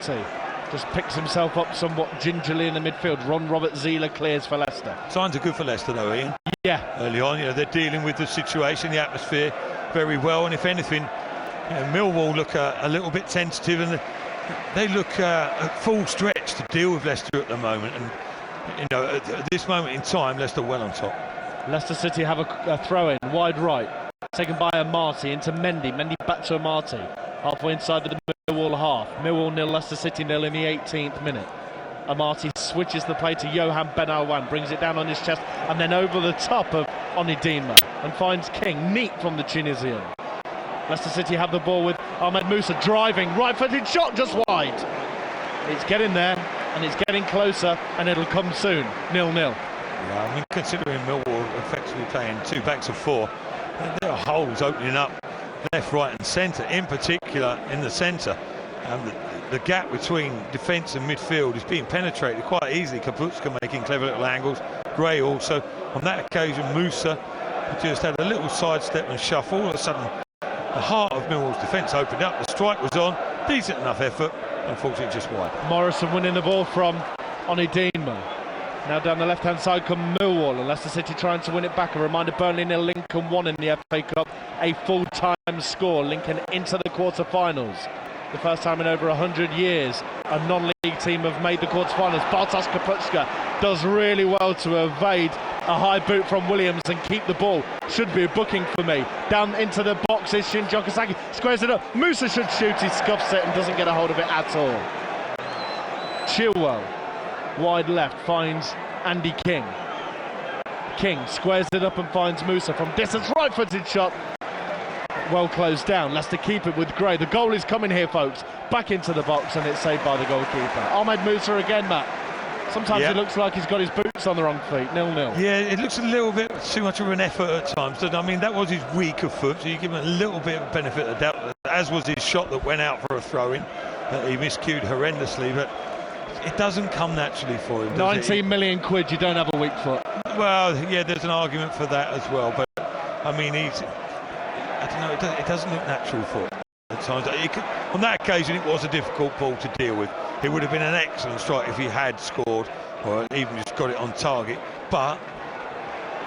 just picks himself up somewhat gingerly in the midfield. Ron Robert Zieler clears for Leicester. Signs are good for Leicester though, Ian. Yeah. Early on, they're dealing with the situation, the atmosphere very well, and if anything, Millwall look a little bit tentative, and they look at full stretch to deal with Leicester at the moment. And at this moment in time, Leicester well on top. Leicester City have a throw-in wide right, taken by Amati into Mendy. Mendy back to Amati, halfway inside the Millwall half. Millwall 0, Leicester City 0 in the 18th minute. Amati switches the play to Johan Ben Alwan, brings it down on his chest and then over the top of Onidima and finds King neat from the Tunisian. Leicester City have the ball with Ahmed Musa driving, right-footed shot just wide. It's getting there and it's getting closer and it'll come soon. 0-0. Yeah, I mean, considering Millwall effectively playing 2 backs of 4, there are holes opening up left, right and centre, in particular in the centre. The gap between defence and midfield is being penetrated quite easily. Kaputska making clever little angles. Gray also. On that occasion, Musa just had a little sidestep and shuffle. All of a sudden, the heart of Millwall's defence opened up. The strike was on. Decent enough effort. Unfortunately, just wide. Morrison winning the ball from Onidima. Now down the left-hand side come Millwall, and Leicester City trying to win it back. A reminder, Burnley 0, Lincoln 1 in the FA Cup. A full-time score. Lincoln into the quarter-finals. The first time in over 100 years a non-league team have made the quarter-finals. Bartosz Kaputska does really well to evade a high boot from Williams and keep the ball. Should be a booking for me. Down into the box is Shin Jokasaki. Squares it up. Musa should shoot. He scuffs it and doesn't get a hold of it at all. Chilwell, wide left, finds Andy King. King squares it up and finds Musa from distance. Right-footed shot. Well closed down. Leicester keep it with Gray. The goal is coming here, folks. Back into the box and it's saved by the goalkeeper. Ahmed Musa again, Matt. Sometimes it looks like he's got his boots on the wrong feet. 0-0. Yeah, it looks a little bit too much of an effort at times. I mean, that was his weaker foot, so you give him a little bit of benefit of doubt, as was his shot that went out for a throw-in. He miscued horrendously, but it doesn't come naturally for him. 19 million quid, you don't have a weak foot. Well, yeah, there's an argument for that as well, but I mean, I don't know, it doesn't look natural for him at times. On that occasion, it was a difficult ball to deal with. It would have been an excellent strike if he had scored, or even just got it on target. But,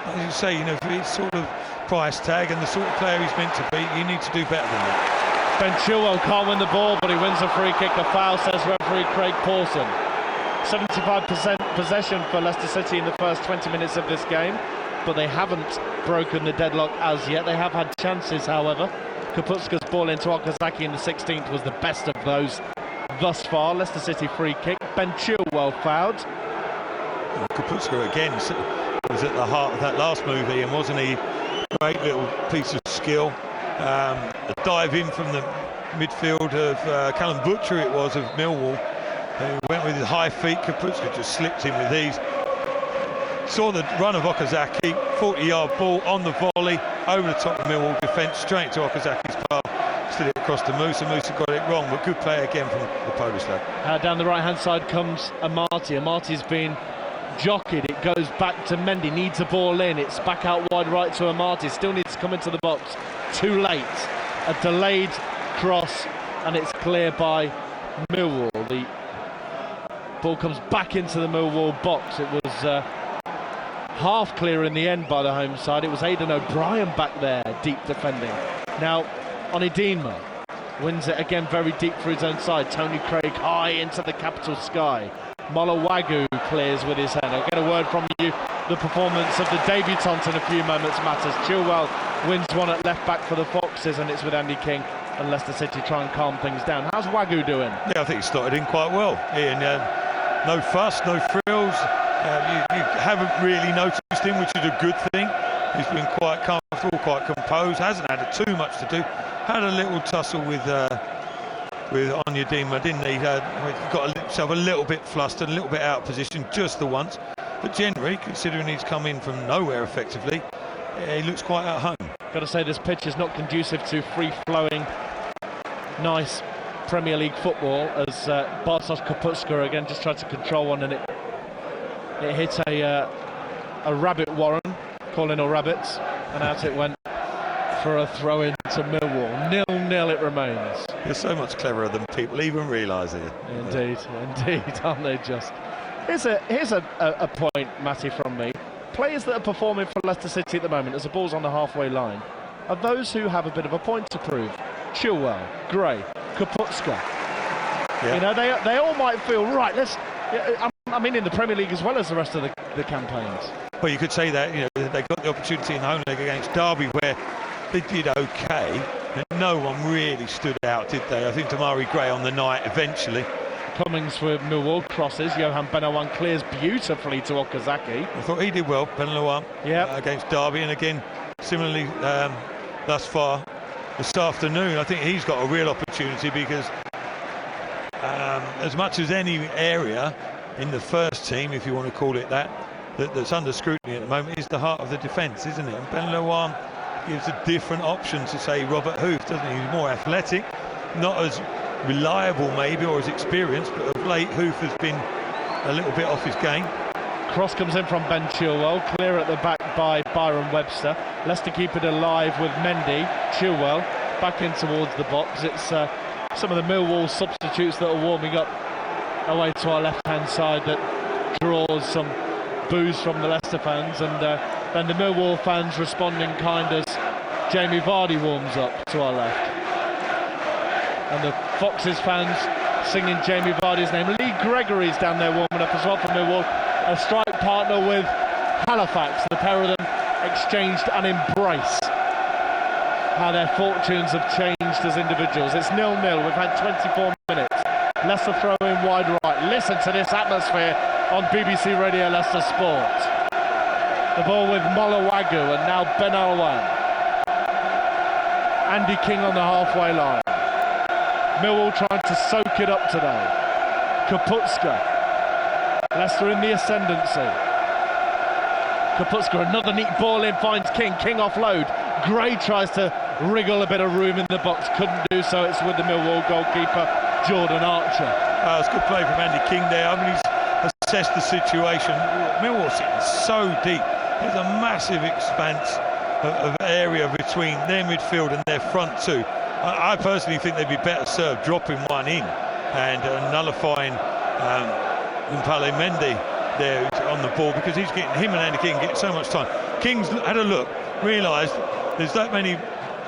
as you say, for his sort of price tag and the sort of player he's meant to be, you need to do better than that. Ben Chilwell can't win the ball, but he wins a free kick. A foul, says referee Craig Pawson. 75% possession for Leicester City in the first 20 minutes of this game, but they haven't broken the deadlock as yet. They have had chances, however. Kaputska's ball into Okazaki in the 16th was the best of those thus far. Leicester City free kick. Ben Chilwell fouled. Kaputska again was at the heart of that last move, Ian, wasn't he? Great little piece of skill. A dive in from the midfield of Callum Butcher, it was, of Millwall. He went with his high feet. Kaputska just slipped in with these. Saw the run of Okazaki, 40-yard ball on the volley, over the top of Millwall defence, straight to Okazaki's path, slid it across to Musa. Musa got it wrong, but good play again from the Polish lad. Down the right-hand side comes Amati. Amati's been jockeyed. It goes back to Mendy, needs a ball in. It's back out wide right to Amati. Still needs to come into the box. Too late. A delayed cross, and it's clear by Millwall. The ball comes back into the Millwall box. It was half clear in the end by the home side. It was Aidan O'Brien back there, deep defending. Now, Onidima wins it again very deep for his own side. Tony Craig high into the capital sky. Molawagu clears with his head. I'll get a word from you. The performance of the debutant in a few moments matters. Chilwell wins one at left back for the Foxes, and it's with Andy King and Leicester City try and calm things down. How's Wagu doing? Yeah, I think he started in quite well. Ian, no fuss, no frills. You haven't really noticed him, which is a good thing. He's been quite comfortable, quite composed, hasn't had too much to do. Had a little tussle with Onyedinma, didn't he? He got himself a little bit flustered, a little bit out of position just the once. But generally, considering he's come in from nowhere effectively, he looks quite at home. Got to say, this pitch is not conducive to free-flowing, nice Premier League football, as Bartosz Kaputska again just tried to control one, and it hit a rabbit warren, calling all rabbits, and out it went for a throw in to Millwall. 0-0. 0-0 it remains. You're so much cleverer than people even realise it. Indeed, aren't they just? Here's a point, Matty, from me. Players that are performing for Leicester City at the moment, as the ball's on the halfway line, are those who have a bit of a point to prove. Chilwell, Gray, Kaputska. Yeah. You know, they all might feel, right, I mean in the Premier League as well as the rest of the campaigns. Well, you could say that, you know, they got the opportunity in the home leg against Derby where they did okay, and no one really stood out, did they? I think Damari Gray on the night eventually. Cummings with Millwall crosses. Johan Benawan clears beautifully to Okazaki. I thought he did well, Benawan, against Derby, and again, similarly thus far this afternoon, I think he's got a real opportunity because as much as any area in the first team, if you want to call it that, that's under scrutiny at the moment, is the heart of the defence, isn't it? And Benawan gives a different option to, say, Robert Hoof, doesn't he? He's more athletic, not as reliable maybe or as experienced, but of late Hoof has been a little bit off his game. Cross comes in from Ben Chilwell, clear at the back by Byron Webster. Leicester keep it alive with Mendy. Chilwell back in towards the box. It's some of the Millwall substitutes that are warming up away to our left hand side that draws some boos from the Leicester fans, and then the Millwall fans responding kind as Jamie Vardy warms up to our left. And the Foxes fans singing Jamie Vardy's name. Lee Gregory's down there warming up as well for Millwall. A strike partner with Halifax. The pair of them exchanged an embrace. How their fortunes have changed as individuals. It's 0-0. We've had 24 minutes. Leicester throwing wide right. Listen to this atmosphere on BBC Radio Leicester Sport. The ball with Molawagu and now Benawan. Andy King on the halfway line. Millwall trying to soak it up today. Kaputska. Leicester in the ascendancy. Kaputska, another neat ball in, finds King. King offload. Gray tries to wriggle a bit of room in the box. Couldn't do so. It's with the Millwall goalkeeper, Jordan Archer. It's good play from Andy King there. I mean, he's assessed the situation. Millwall sitting so deep. There's a massive expanse of area between their midfield and their front two. I personally think they'd be better served dropping one in and nullifying Mpale Mendy there on the ball, because he's getting, him and Andy King getting so much time. King's had a look, realised there's that many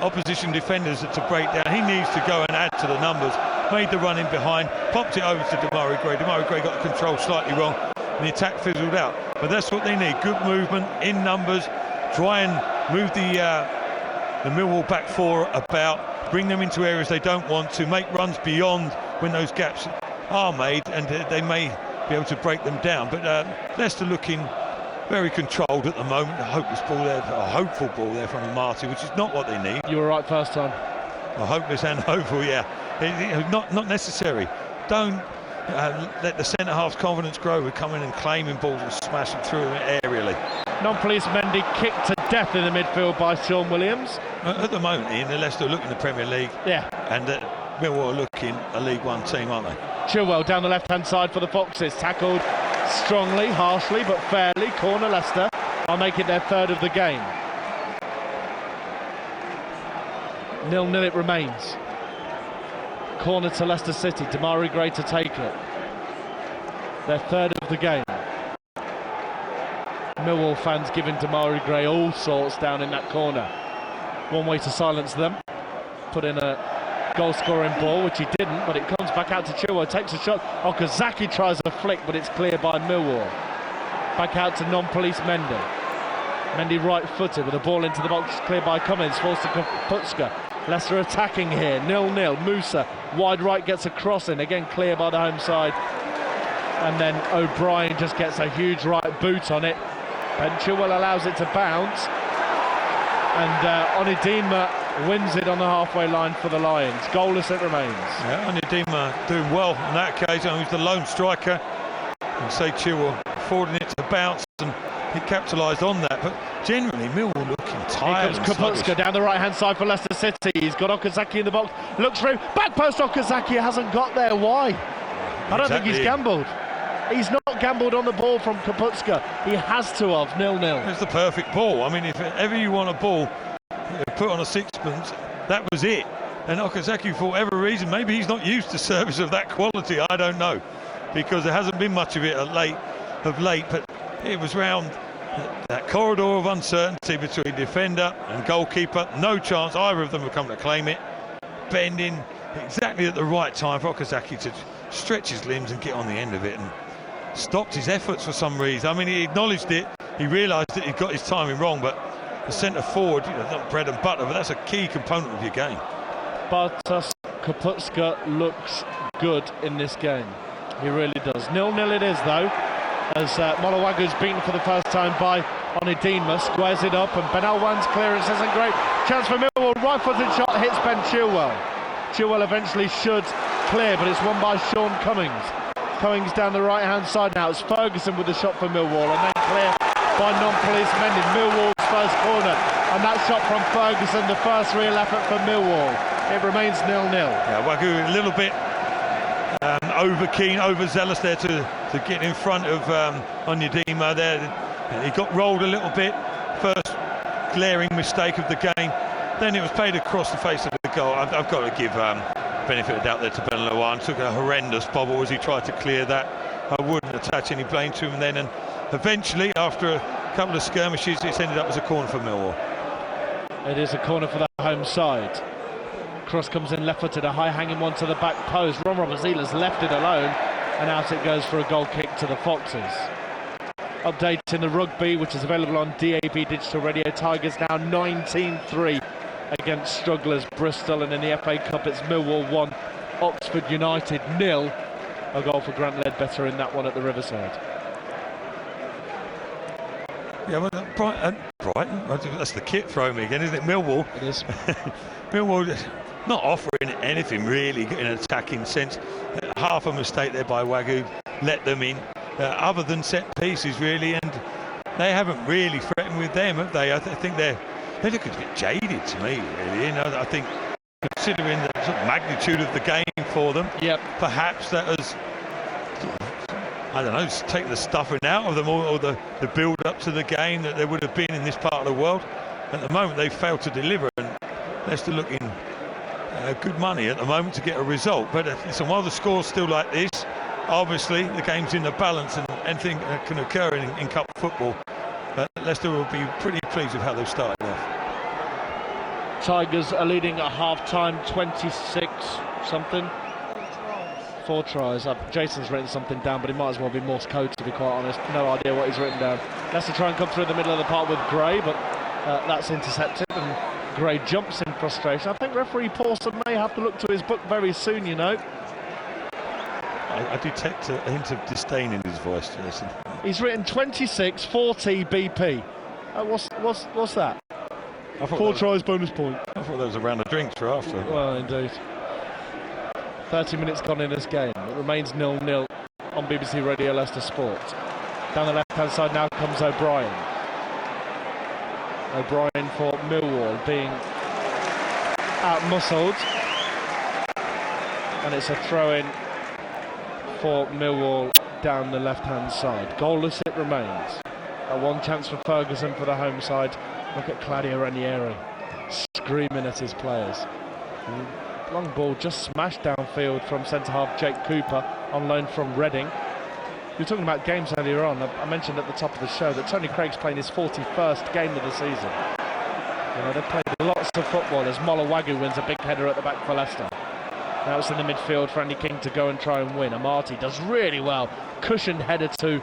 opposition defenders to break down. He needs to go and add to the numbers. Made the run in behind, popped it over to Damari Gray. Damari Gray got the control slightly wrong and the attack fizzled out. But that's what they need, good movement in numbers, try and move the Millwall back four about, bring them into areas they don't want to, make runs beyond when those gaps are made, and they may be able to break them down. But Leicester looking very controlled at the moment. A hopeless ball there, a hopeful ball there from Amati, which is not what they need. You were right first time. Hopeless and hopeful, yeah. Not necessary. Don't let the centre half's confidence grow with coming and claiming balls and smashing through them aerially. Non-police Mendy kicked to death in the midfield by Sean Williams. At the moment, Ian, Leicester look in the Premier League. Yeah. And Millwall are looking a League One team, aren't they? Chilwell down the left-hand side for the Foxes. Tackled strongly, harshly, but fairly. Corner Leicester. I'll make it their third of the game. 0-0 it remains. Corner to Leicester City. Damari Gray to take it. Their third of the game. Millwall fans giving Damari Gray all sorts down in that corner. One way to silence them. Put in a goal-scoring ball, which he didn't, but it comes back out to Chilwell. Takes a shot. Okazaki tries a flick, but it's cleared by Millwall. Back out to non-police Mendy. Mendy right-footed with a ball into the box, cleared by Cummings. Falls to Kaputska. Leicester attacking here. 0-0. Musa wide right gets a cross in. Again clear by the home side. And then O'Brien just gets a huge right boot on it. Ben Chilwell allows it to bounce. And Onidima wins it on the halfway line for the Lions. Goalless it remains. Yeah, Onidima doing well on that occasion. He's the lone striker. And say Chilwell affording it to bounce, and he capitalised on that. But generally, Millwall looking tired. Here comes Kaputska down the right-hand side for Leicester City. He's got Okazaki in the box. Looks through. Back post Okazaki hasn't got there. Why? I don't think he's gambled. He's not gambled on the ball from Kaputska. He has to have. 0-0. It's the perfect ball. I mean, if ever you want a ball put on a sixpence, that was it. And Okazaki, for whatever reason, maybe he's not used to service of that quality, I don't know, because there hasn't been much of it of late, but it was round that corridor of uncertainty between defender and goalkeeper. No chance either of them have come to claim it. Bending exactly at the right time for Okazaki to stretch his limbs and get on the end of it, and stopped his efforts for some reason. I mean, he acknowledged it, he realised that he'd got his timing wrong, but the centre forward, not bread and butter, but that's a key component of your game. Bartosz Kaputska looks good in this game. He really does. 0-0 it is, though, as Molowagu's beaten for the first time by Onidinma, squares it up, and Benalwan's clearance isn't great. Chance for Millwall, right-footed shot, hits Ben Chilwell. Chilwell eventually should clear, but it's won by Sean Cummings. Cummings down the right-hand side now. It's Ferguson with the shot for Millwall, and then clear by non-police Mendy. Millwall's first corner, and that shot from Ferguson, the first real effort for Millwall. It remains 0-0. Yeah, Wagu a little bit over-keen, overzealous there to get in front of Onidinma there. He got rolled a little bit. First glaring mistake of the game. Then it was played across the face of the goal. I've got to give benefit of doubt there to Ben Lawan. Took a horrendous bobble as he tried to clear that. I wouldn't attach any blame to him then, and eventually after a couple of skirmishes it's ended up as a corner for Millwall. It is a corner for the home side. Cross comes in left-footed, a high-hanging one to the back post. Ron Roberts-Ehlers left it alone, and out it goes for a goal kick to the Foxes. Update in the rugby, which is available on DAB Digital Radio. Tigers now 19-3 against strugglers Bristol, and in the FA Cup it's Millwall 1, Oxford United 0. A goal for Grant Ledbetter in that one at the Riverside. Yeah, well, Brighton, that's the kit throwing me again, isn't it? Millwall. It is. Millwall not offering anything really in an attacking sense. Half a mistake there by Wagu, let them in, other than set pieces really, and they haven't really threatened with them, have they? I think they look a bit jaded to me, really. I think considering the sort of magnitude of the game for them, yep, perhaps that has, I don't know, just taken the stuffing out of them, or the build-up to the game that there would have been in this part of the world. At the moment, they've failed to deliver, and Leicester looking good money at the moment to get a result. But listen, while the score's still like this, obviously the game's in the balance, and anything can occur in cup football. But Leicester will be pretty pleased with how they've started off. Tigers are leading at half-time, 26-something. 4 tries. Jason's written something down, but it might as well be Morse code, to be quite honest. No idea what he's written down. Leicester try and come through the middle of the park with Gray, but that's intercepted, and Gray jumps in frustration. I think referee Pawson may have to look to his book very soon, you know. I detect a hint of disdain in his voice, Jason. He's written 26, 40 BP. What's that? 4 tries, bonus point. I thought there was a round of drinks for after. Well, indeed. 30 minutes gone in this game. It remains 0-0 on BBC Radio Leicester Sport. Down the left-hand side now comes O'Brien. O'Brien for Millwall, being out-muscled. And it's a throw-in for Millwall down the left-hand side. Goalless it remains. One chance for Ferguson for the home side. Look at Claudio Ranieri screaming at his players. Long ball just smashed downfield from centre-half Jake Cooper on loan from Reading. We were talking about games earlier on. I mentioned at the top of the show that Tony Craig's playing his 41st game of the season. They've played lots of football as Molowagu wins a big header at the back for Leicester. Now it's in the midfield for Andy King to go and try and win. Amati does really well. Cushioned header to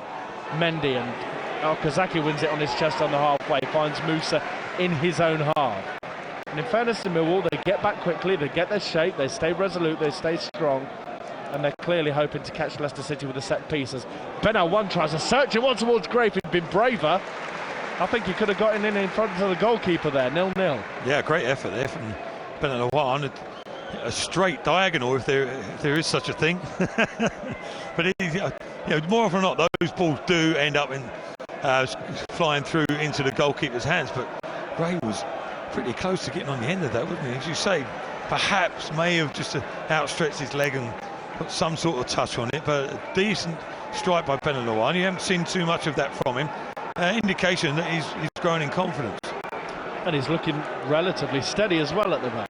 Mendy, and Okazaki wins it on his chest on the halfway. Finds Musa in his own half. And in fairness to Millwall, they get back quickly, they get their shape, they stay resolute, they stay strong, and they're clearly hoping to catch Leicester City with a set piece as Benal tries a searching one towards Gray. If he'd been braver, I think he could have gotten in front of the goalkeeper there. 0-0. Yeah, great effort there from Benal. A straight diagonal, if there is such a thing. But more often than not, those balls do end up in flying through into the goalkeeper's hands. But Gray was pretty close to getting on the end of that, wasn't he? As you say, perhaps may have just outstretched his leg and put some sort of touch on it, but a decent strike by Benalawan. You haven't seen too much of that from him. Indication that he's growing in confidence. And he's looking relatively steady as well at the back.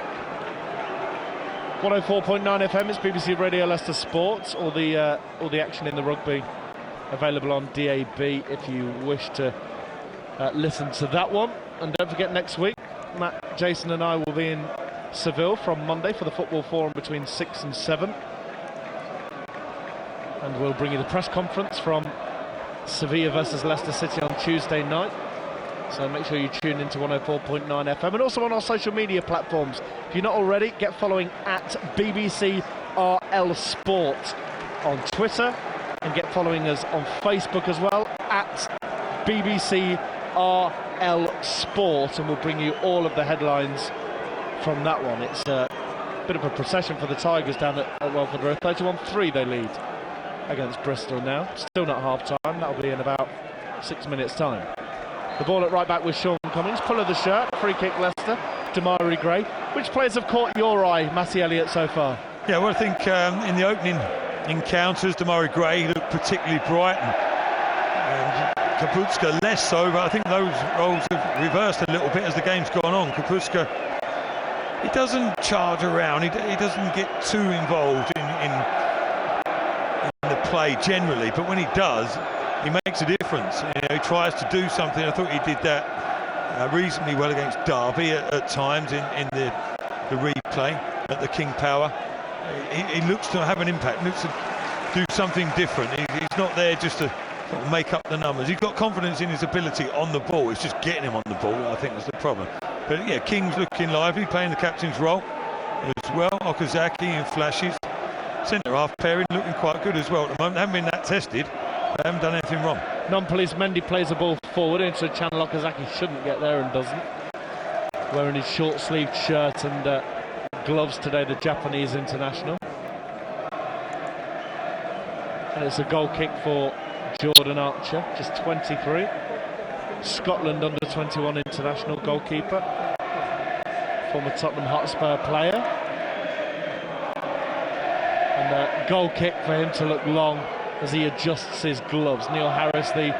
104.9 FM, it's BBC Radio Leicester Sports. All the action in the rugby available on DAB if you wish to listen to that one. And don't forget, next week, Matt, Jason and I will be in Seville from Monday for the football forum between 6 and 7. And we'll bring you the press conference from Sevilla versus Leicester City on Tuesday night. So make sure you tune into 104.9 FM and also on our social media platforms. If you're not already, get following at BBC RL Sport on Twitter and get following us on Facebook as well at BBC RL Sport, and we'll bring you all of the headlines from that one. It's a bit of a procession for the Tigers down at Welford Road. 31-3 they lead against Bristol now. Still not half time, that'll be in about 6 minutes time. The ball at right back with Sean Cummings, pull of the shirt, free kick Leicester, Damari Gray. Which players have caught your eye, Matty Elliott, so far? Yeah, well, I think in the opening encounters, Damari Gray looked particularly bright, and Kapustka less so, but I think those roles have reversed a little bit as the game's gone on. Kapustka, he doesn't charge around, he doesn't get too involved in the play generally, but when he does, he makes a difference. You know, he tries to do something. I thought he did that reasonably well against Derby at times in the replay at the King Power. He looks to have an impact, looks to do something different. He's not there just to sort of make up the numbers. He's got confidence in his ability on the ball. It's just getting him on the ball, I think, was the problem. But yeah, King's looking lively, playing the captain's role as well. Okazaki in flashes. Centre-half pairing looking quite good as well at the moment. They haven't been that tested. They haven't done anything wrong. Non-police Mendy plays the ball forward into a channel Okazaki shouldn't get there and doesn't. Wearing his short-sleeved shirt and gloves today, the Japanese international. And it's a goal kick for Jordan Archer, just 23. Scotland under-21 international goalkeeper. Former Tottenham Hotspur player. And a goal kick for him to look long as he adjusts his gloves. Neil Harris, the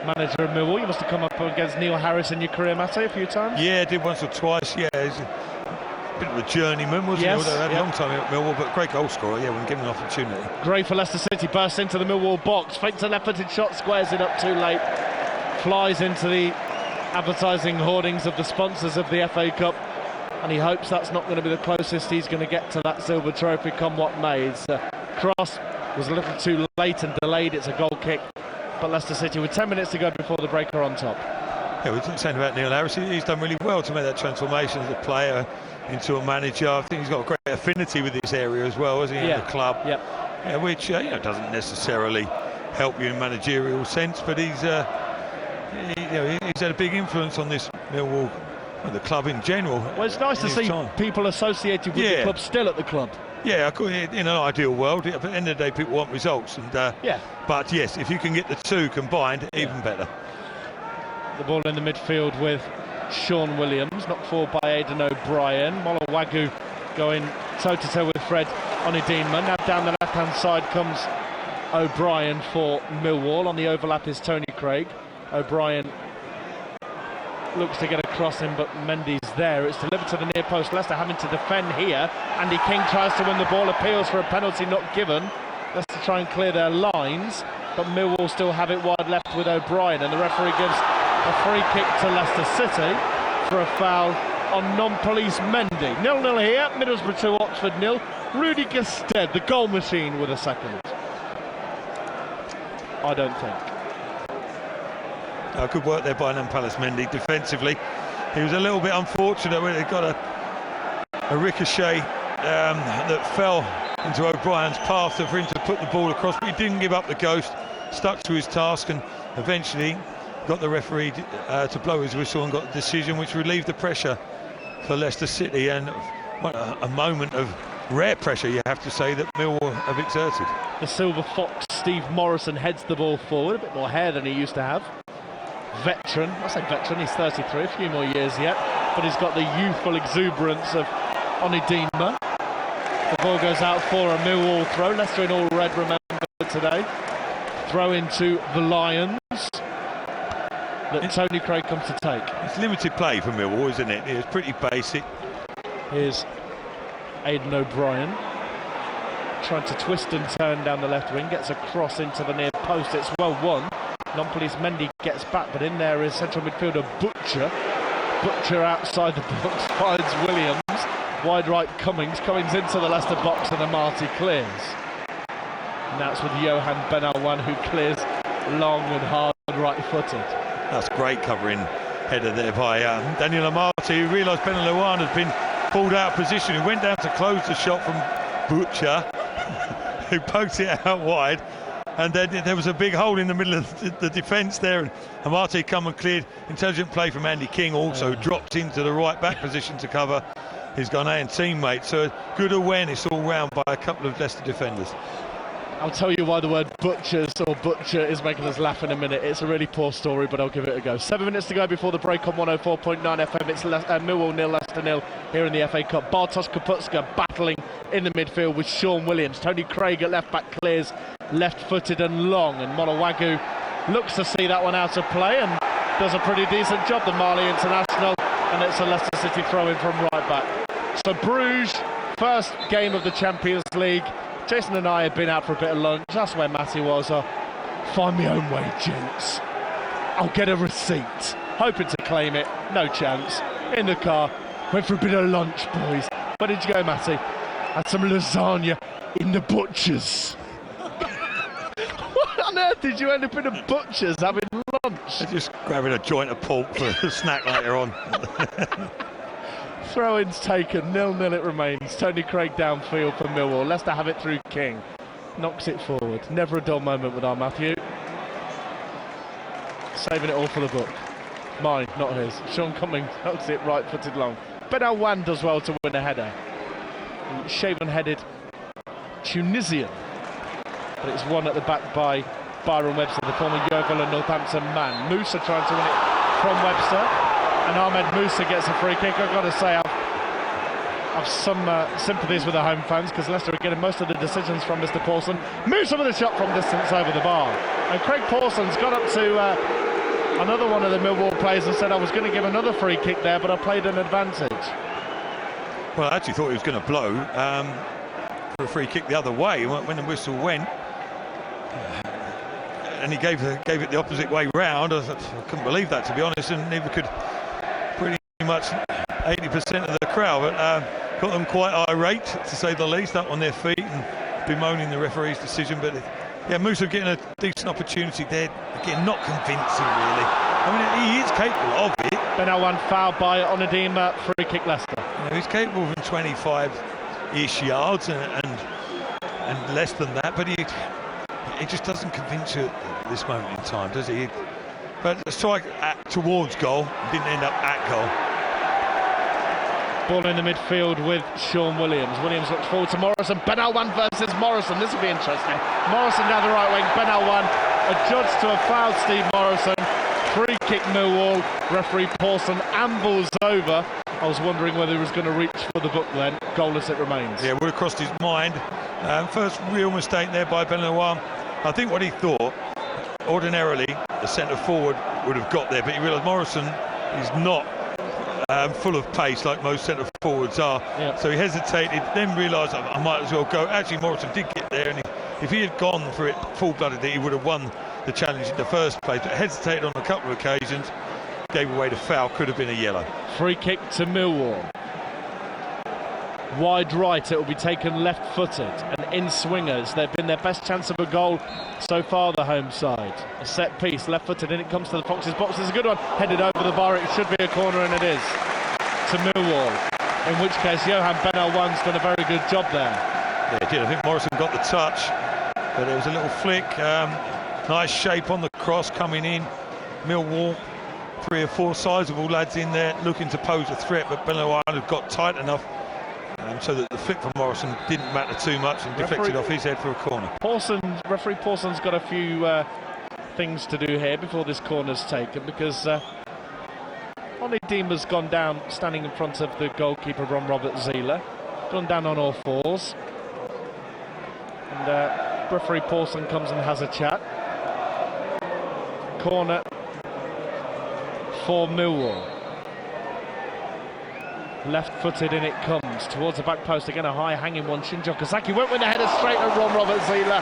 manager of Millwall. You must have come up against Neil Harris in your career, Matty, a few times? Yeah, did once or twice, yeah. He's a bit of a journeyman, wasn't he? Although he had a long time at Millwall, but great goal scorer, yeah, when given an opportunity. Gray for Leicester City, bursts into the Millwall box, fakes a left-footed shot, squares it up too late, flies into the advertising hoardings of the sponsors of the FA Cup, and he hopes that's not going to be the closest he's going to get to that silver trophy, come what may. His cross was a little too late and delayed. It's a goal kick, but Leicester City with 10 minutes to go before the break are on top. Yeah, we were saying about Neil Harris, he's done really well to make that transformation as a player into a manager. I think he's got a great affinity with this area as well, hasn't he, in the club? Yep. Yeah, which doesn't necessarily help you in managerial sense, but he's had a big influence on this Millwall, and the club in general. Well, it's nice to see people associated with the club still at the club. Yeah, in an ideal world, at the end of the day, people want results, and but yes, if you can get the two combined, even better. The ball in the midfield with Sean Williams, knocked forward by Aidan O'Brien. Molowagu going toe-to-toe with Fred Onidinma. Now down the left-hand side comes O'Brien for Millwall. On the overlap is Tony Craig. O'Brien looks to get across him, but Mendy's there. It's delivered to the near post. Leicester having to defend here. Andy King tries to win the ball, appeals for a penalty not given. Leicester try and clear their lines, but Millwall still have it wide left with O'Brien, and the referee gives a free kick to Leicester City for a foul on non-police Mendy. 0-0 here, Middlesbrough 2, Oxford 0. Rudy Gestead, the goal machine, with a second. I don't think. Good work there by non-police Mendy defensively. He was a little bit unfortunate when he got a ricochet that fell into O'Brien's path for him to put the ball across, but he didn't give up the ghost, stuck to his task, and eventually got the referee to blow his whistle and got the decision which relieved the pressure for Leicester City, and a moment of rare pressure, you have to say, that Millwall have exerted. The Silver Fox Steve Morrison heads the ball forward, a bit more hair than he used to have. Veteran, I say veteran, he's 33, a few more years yet, but he's got the youthful exuberance of Onidinma. The ball goes out for a Millwall throw. Leicester in all red, remember, today. Throw into the Lions that Tony Craig comes to take. It's limited play for Millwall, isn't it? It's pretty basic. Here's Aidan O'Brien trying to twist and turn down the left wing, gets a cross into the near post. It's well won. Non-police Mendy gets back, but in there is central midfielder Butcher. Butcher outside the box finds Williams. Wide right Cummings into the Leicester box, and Amati clears. And that's with Johan Benalwan, who clears long and hard right-footed. That's great covering header there by Daniel Amati, who realised Benalwan had been pulled out of position. He went down to close the shot from Butcher, who poked it out wide. And then there was a big hole in the middle of the defence there, and Amati come and cleared. Intelligent play from Andy King, also dropped into the right back position to cover his Ghanaian teammate. So good awareness all round by a couple of Leicester defenders. I'll tell you why the word butcher is making us laugh in a minute. It's a really poor story, but I'll give it a go. 7 minutes to go before the break on 104.9 FM. It's Millwall 0, Leicester 0 here in the FA Cup. Bartosz Kapustka battling in the midfield with Sean Williams. Tony Craig at left back clears left-footed and long, and Monawagu looks to see that one out of play and does a pretty decent job, the Mali international, and it's a Leicester City throw-in from right back. So Bruges, first game of the Champions League. Jason and I had been out for a bit of lunch. That's where Matty was. Find me own way, gents. I'll get a receipt. Hoping to claim it. No chance. In the car. Went for a bit of lunch, boys. Where did you go, Matty? Had some lasagna in the Butcher's. What on earth did you end up in a Butcher's having lunch? Just grabbing a joint of pork for a snack later on. Throw-ins taken, 0-0 it remains. Tony Craig downfield for Millwall. Leicester have it through King. Knocks it forward. Never a dull moment with our Matthew. Saving it all for the book. Mine, not his. Sean Cummings knocks it right-footed long. Benalwan does well to win a header. Shaven-headed Tunisian. But it's won at the back by Byron Webster, the former Yeovil and Northampton man. Musa trying to win it from Webster. And Ahmed Musa gets a free kick. I've got to say, I've some sympathies with the home fans, because Leicester are getting most of the decisions from Mr. Paulson. Musa with a shot from distance over the bar. And Craig Paulson's got up to another one of the Millwall players and said, I was going to give another free kick there, but I played an advantage. Well, I actually thought he was going to blow for a free kick the other way when the whistle went. And he gave it the opposite way round. I couldn't believe that, to be honest, and neither could pretty much 80% of the crowd, but got them quite irate, to say the least, up on their feet and bemoaning the referee's decision. But yeah, Musa getting a decent opportunity there, again, not convincing really. I mean, he is capable of it. Benalwan fouled by Onedima, free kick Leicester. You know, he's capable of 25-ish yards and less than that, but he just doesn't convince you at this moment in time, does he? But the strike towards goal, didn't end up at goal. Ball in the midfield with Sean Williams. Williams looks forward to Morrison. Benalwan versus Morrison. This will be interesting. Morrison down the right wing. Benalwan adjudged to a foul, Steve Morrison. Free kick Millwall. Referee Paulson ambles over. I was wondering whether he was going to reach for the book then. Goalless it remains. Yeah, would have crossed his mind. First real mistake there by Benalwan. I think what he thought, ordinarily the centre forward would have got there, but he realised Morrison is not full of pace like most centre forwards are. Yeah. So he hesitated, then realised I might as well go. Actually, Morrison did get there, and if he had gone for it full-blooded, he would have won the challenge in the first place. But hesitated on a couple of occasions, gave away the foul, could have been a yellow. Free kick to Millwall. Wide right, it will be taken left-footed, and in swingers. They've been their best chance of a goal so far, the home side. A set piece, left-footed, and it comes to the Foxes' box. It's a good one, headed over the bar. It should be a corner, and it is, to Millwall. In which case, Johan Benalwan's done a very good job there. Yeah, he did. I think Morrison got the touch, but there was a little flick. Nice shape on the cross coming in. Millwall, 3 or 4 sizable lads in there looking to pose a threat, but Benalwan had got tight enough so that the flick from Morrison didn't matter too much and deflected off his head for a corner. Referee Paulson's got a few things to do here before this corner's taken, because Onedima's gone down standing in front of the goalkeeper, Ron Robert Zieler, gone down on all fours, and referee Paulson comes and has a chat. Corner for Millwall. Left-footed in it comes towards the back post. Again, a high-hanging one. Shinji Okazaki went with the header straight at Ron Robert-Zieler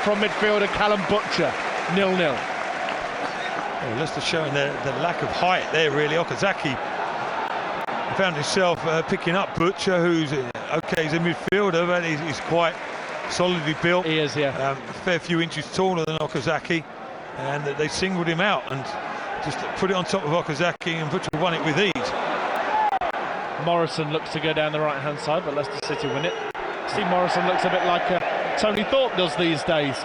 from midfielder Callum Butcher. 0-0. Well, Leicester showing the lack of height there, really. Okazaki found himself picking up Butcher, who's okay, he's a midfielder, but he's quite solidly built. He is, yeah. A fair few inches taller than Okazaki, and they singled him out and just put it on top of Okazaki, and Butcher won it with ease. Morrison looks to go down the right-hand side, but Leicester City win it. Steve Morrison looks a bit like Tony Thorpe does these days.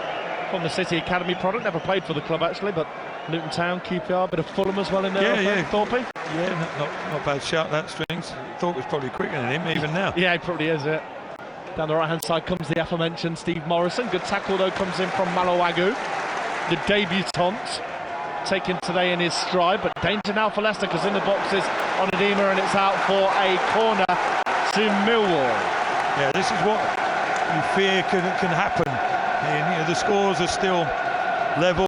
From the City Academy product, never played for the club actually, but Luton Town, QPR, bit of Fulham as well in there. Yeah. Thorpe. Yeah, not bad shout, that Strings. Thorpe was probably quicker than him even now. Yeah, he probably is, yeah. Down the right-hand side comes the aforementioned Steve Morrison. Good tackle though comes in from Malawagu, the debutant, taken today in his stride, but danger now for Leicester because in the box is Onidima and it's out for a corner to Millwall. Yeah, this is what you fear can happen. And, the scores are still level.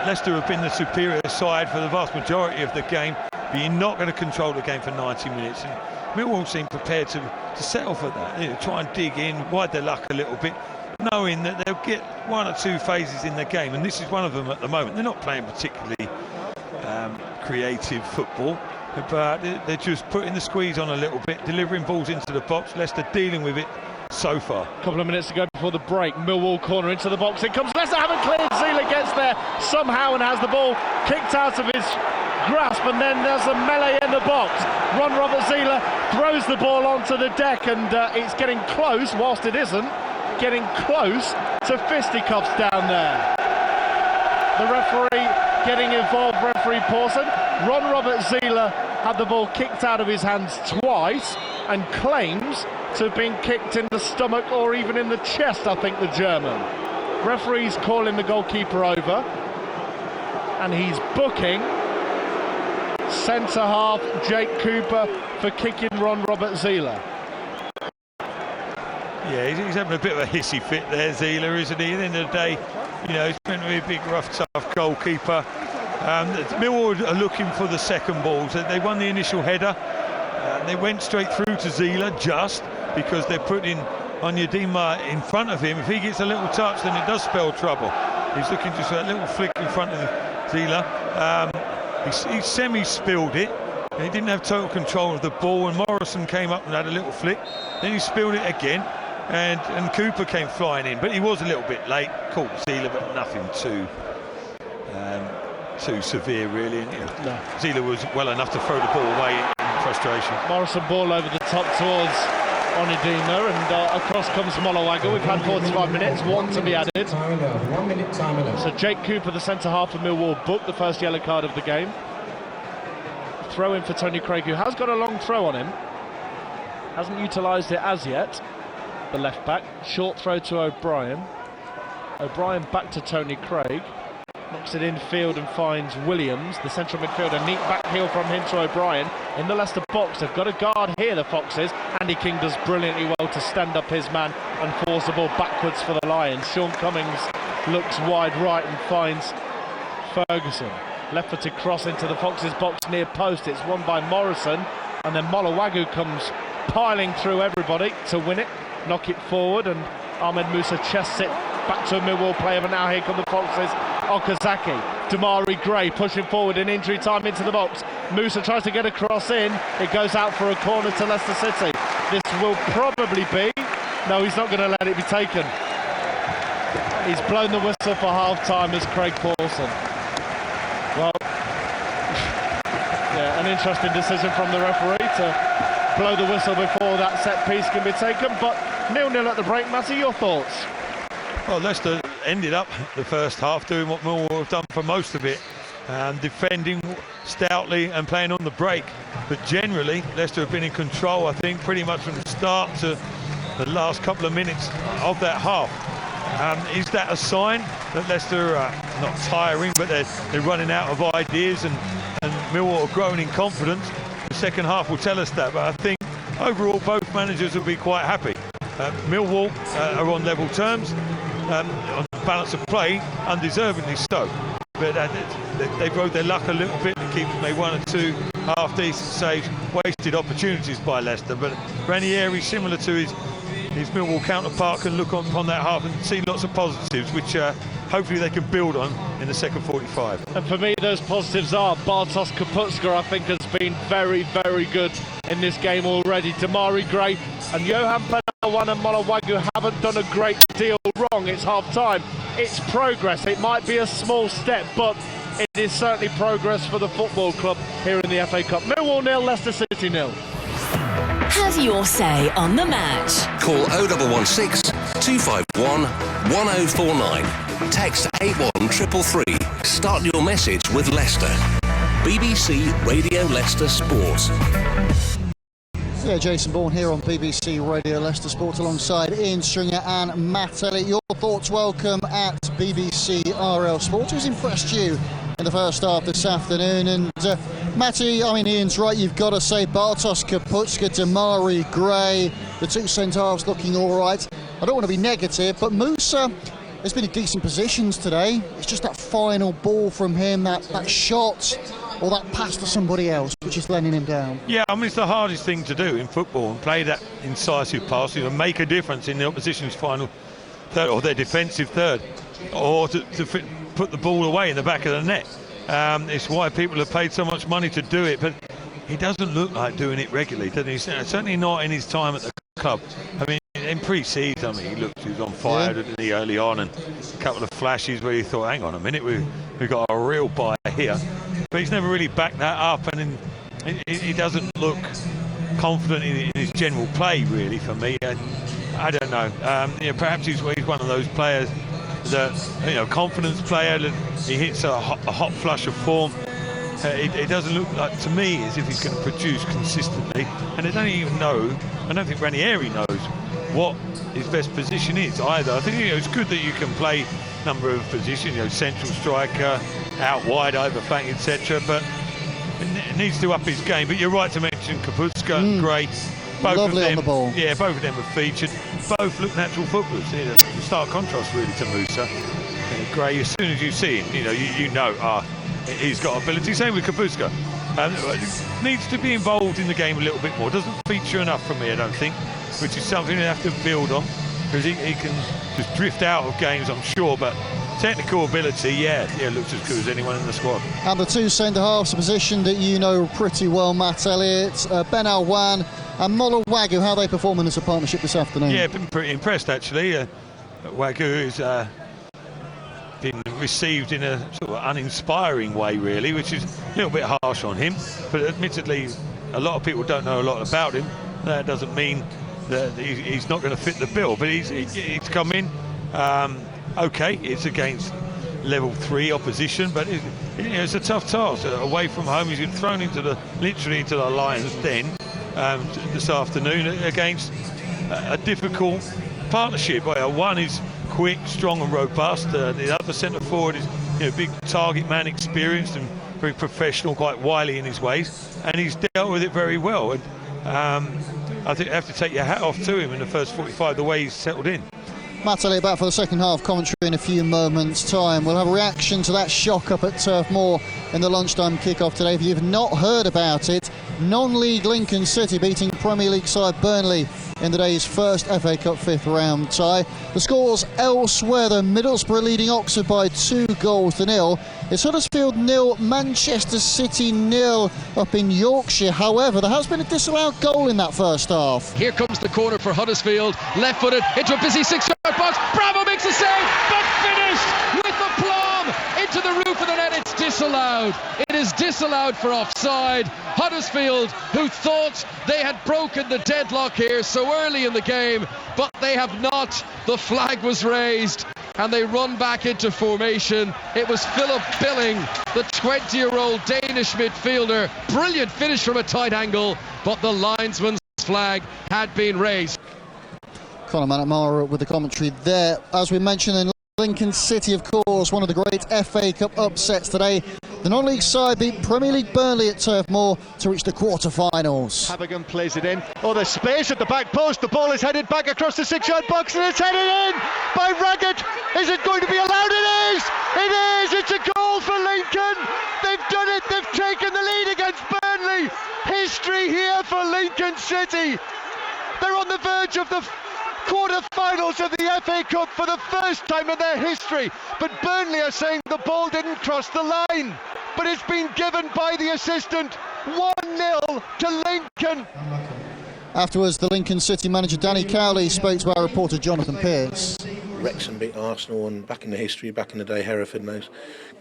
Leicester have been the superior side for the vast majority of the game, but you're not going to control the game for 90 minutes. And Millwall seem prepared to settle for that. Try and dig in, ride their luck a little bit, knowing that they'll get one or two phases in the game, and this is one of them at the moment. They're not playing particularly creative football, but they're just putting the squeeze on a little bit, delivering balls into the box. Leicester dealing with it so far. A couple of minutes to go before the break. Millwall corner into the box. It comes. Leicester haven't cleared. Zieler gets there somehow and has the ball kicked out of his grasp, and then there's a melee in the box. Ron Robert-Zieler throws the ball onto the deck, and it's getting close, whilst it isn't, getting close to fisticuffs down there. The referee getting involved, referee Pawson. Ron Robert-Zieler had the ball kicked out of his hands twice and claims to have been kicked in the stomach or even in the chest, I think, the German. Referee's calling the goalkeeper over, and he's booking centre-half Jake Cooper for kicking Ron Robert-Zieler. Yeah, he's having a bit of a hissy fit there, Zieler, isn't he? At the end of the day, he's meant to be a big, rough, tough goalkeeper. Millwall are looking for the second balls. They won the initial header. They went straight through to Zieler just because they're putting Onidima in front of him. If he gets a little touch, then it does spell trouble. He's looking just for that little flick in front of Zieler. He semi-spilled it. He didn't have total control of the ball, and Morrison came up and had a little flick. Then he spilled it again, and Cooper came flying in, but he was a little bit late. Caught Zieler, but nothing too severe, really. And, No. Zieler was well enough to throw the ball away in frustration. Morrison ball over the top towards Onidima, and across comes Malawagu. We've had 45 minutes, one to be added. 1 minute time allowed. So Jake Cooper, the centre-half of Millwall, booked the first yellow card of the game. Throw in for Tony Craig, who has got a long throw on him. Hasn't utilised it as yet. The left-back. Short throw to O'Brien. O'Brien back to Tony Craig. Knocks it in field and finds Williams, the central midfielder. Neat back heel from him to O'Brien. In the Leicester box, they've got a guard here, the Foxes. Andy King does brilliantly well to stand up his man and force the ball backwards for the Lions. Sean Cummings looks wide right and finds Ferguson. Left-footed cross into the Foxes box near post. It's won by Morrison, and then Malawagu comes piling through everybody to win it, knock it forward, and Ahmed Musa chests it back to a Millwall player. But now here come the Foxes. Okazaki, Damari Gray pushing forward in injury time into the box. Musa tries to get a cross in. It goes out for a corner to Leicester City. This will probably be... No, he's not going to let it be taken. He's blown the whistle for half-time as Craig Pawson. Well, yeah, an interesting decision from the referee to blow the whistle before that set piece can be taken. But 0-0 at the break. Matty, your thoughts? Well, Leicester ended up the first half doing what Millwall have done for most of it, defending stoutly and playing on the break. But generally, Leicester have been in control, I think, pretty much from the start to the last couple of minutes of that half. Is that a sign that Leicester are not tiring, but they're running out of ideas, and Millwall are growing in confidence? The second half will tell us that, but I think overall both managers will be quite happy. Millwall are on level terms, on balance of play, undeservingly so. but they rode their luck a little bit. The keepers made 1 or 2 half-decent saves, wasted opportunities by Leicester. But Ranieri, similar to his Millwall counterpart, can look upon that half and see lots of positives, which hopefully they can build on in the second 45. And for me, those positives are Bartosz Kapustka, I think, has been very, very good in this game already. Damari Gray and Johan Benawan and Molowagu haven't done a great deal wrong. It's half-time. It's progress. It might be a small step, but it is certainly progress for the football club here in the FA Cup. Millwall 0, Leicester City 0. Have your say on the match. Call 0116 251 1049. Text 81333. Start your message with Leicester. BBC Radio Leicester Sport. Yeah, Jason Bourne here on BBC Radio Leicester Sport alongside Ian Stringer and Matt Elliott. Your thoughts welcome at BBC RL Sport. Who's impressed you in the first half this afternoon? And Matty, I mean, Ian's right, you've got to say Bartosz Kapustka, Damari Gray, the two centre-halves looking all right. I don't want to be negative, but Musa has been in decent positions today. It's just that final ball from him, that shot, or that pass to somebody else, which is letting him down. Yeah, I mean, it's the hardest thing to do in football, and play that incisive pass, and make a difference in the opposition's final third, or their defensive third, or to put the ball away in the back of the net. It's why people have paid so much money to do it, but he doesn't look like doing it regularly, doesn't he? Certainly not in his time at the club. I mean, in pre-season, I mean, he was on fire, didn't he, early on, and a couple of flashes where you thought, hang on a minute, we've got a real buyer here. But he's never really backed that up, and he doesn't look confident in his general play, really, for me. I don't know. Perhaps he's one of those players that, confidence player, that he hits a hot flush of form. It doesn't look like, to me, as if he's going to produce consistently. And I don't think Ranieri knows what his best position is either. I think it's good that you can play a number of positions, central striker, out wide, over flank, etc. But it needs to up his game. But you're right to mention Kapustka and Gray. Both Lovely of them, on the ball. Yeah, both of them have featured. Both look natural footballers. Stark contrast really to Musa. Gray, as soon as you see him, you know, he's got ability. Same with Kapustka. Needs to be involved in the game a little bit more. Doesn't feature enough for me, I don't think, which is something they have to build on, because he can just drift out of games, I'm sure, but technical ability, looks as good as anyone in the squad. And the two centre-halves, a position that you know pretty well, Matt Elliott, Benawan and Molowagu, how are they performing as a partnership this afternoon? Yeah, been pretty impressed, actually. Wagu has been received in a sort of uninspiring way, really, which is a little bit harsh on him. But admittedly, a lot of people don't know a lot about him. That doesn't mean that he's not going to fit the bill, but he's come in. Okay, it's against level 3 opposition, but it's a tough task. Away from home, he's been thrown literally into the lion's den this afternoon against a difficult partnership. One is quick, strong and robust. The other centre forward is big target man, experienced and very professional, quite wily in his ways, and he's dealt with it very well. And I think I have to take your hat off to him in the first 45, the way he's settled in. Matt Elliott back for the second half commentary in a few moments' time. We'll have a reaction to that shock up at Turf Moor in the lunchtime kick-off today. If you've not heard about it, non-league Lincoln City beating Premier League side Burnley in the day's first FA Cup 5th round tie. The scores elsewhere, though: Middlesbrough leading Oxford by 2-0. It's Huddersfield 0, Manchester City 0 up in Yorkshire. However, there has been a disallowed goal in that first half. Here comes the corner for Huddersfield, left-footed into a busy 6-yard box. Bravo makes a save, but finished with aplomb into the roof of the net. It's disallowed. It is disallowed for offside. Huddersfield, who thought they had broken the deadlock here so early in the game, but they have not. The flag was raised and they run back into formation. It was Philip Billing, the 20-year-old Danish midfielder. Brilliant finish from a tight angle, but the linesman's flag had been raised. Conor McNamara with the commentary there. As we mentioned, in Lincoln City, of course, one of the great FA Cup upsets today. The non-league side beat Premier League Burnley at Turf Moor to reach the quarter-finals. Havigan plays it in. Oh, there's space at the back post. The ball is headed back across the 6-yard box, and it's headed in by Raggett. Is it going to be allowed? It is! It is! It's a goal! goal for Lincoln. They've done it. They've taken the lead against Burnley. History here for Lincoln City. They're on the verge of the quarter-finals of the FA Cup for the first time in their history. But Burnley are saying the ball didn't cross the line. But it's been given by the assistant. 1-0 to Lincoln. Afterwards, the Lincoln City manager Danny Cowley spoke to our reporter Jonathan Pearce. Wrexham beat Arsenal, and back in the history, back in the day, Hereford and those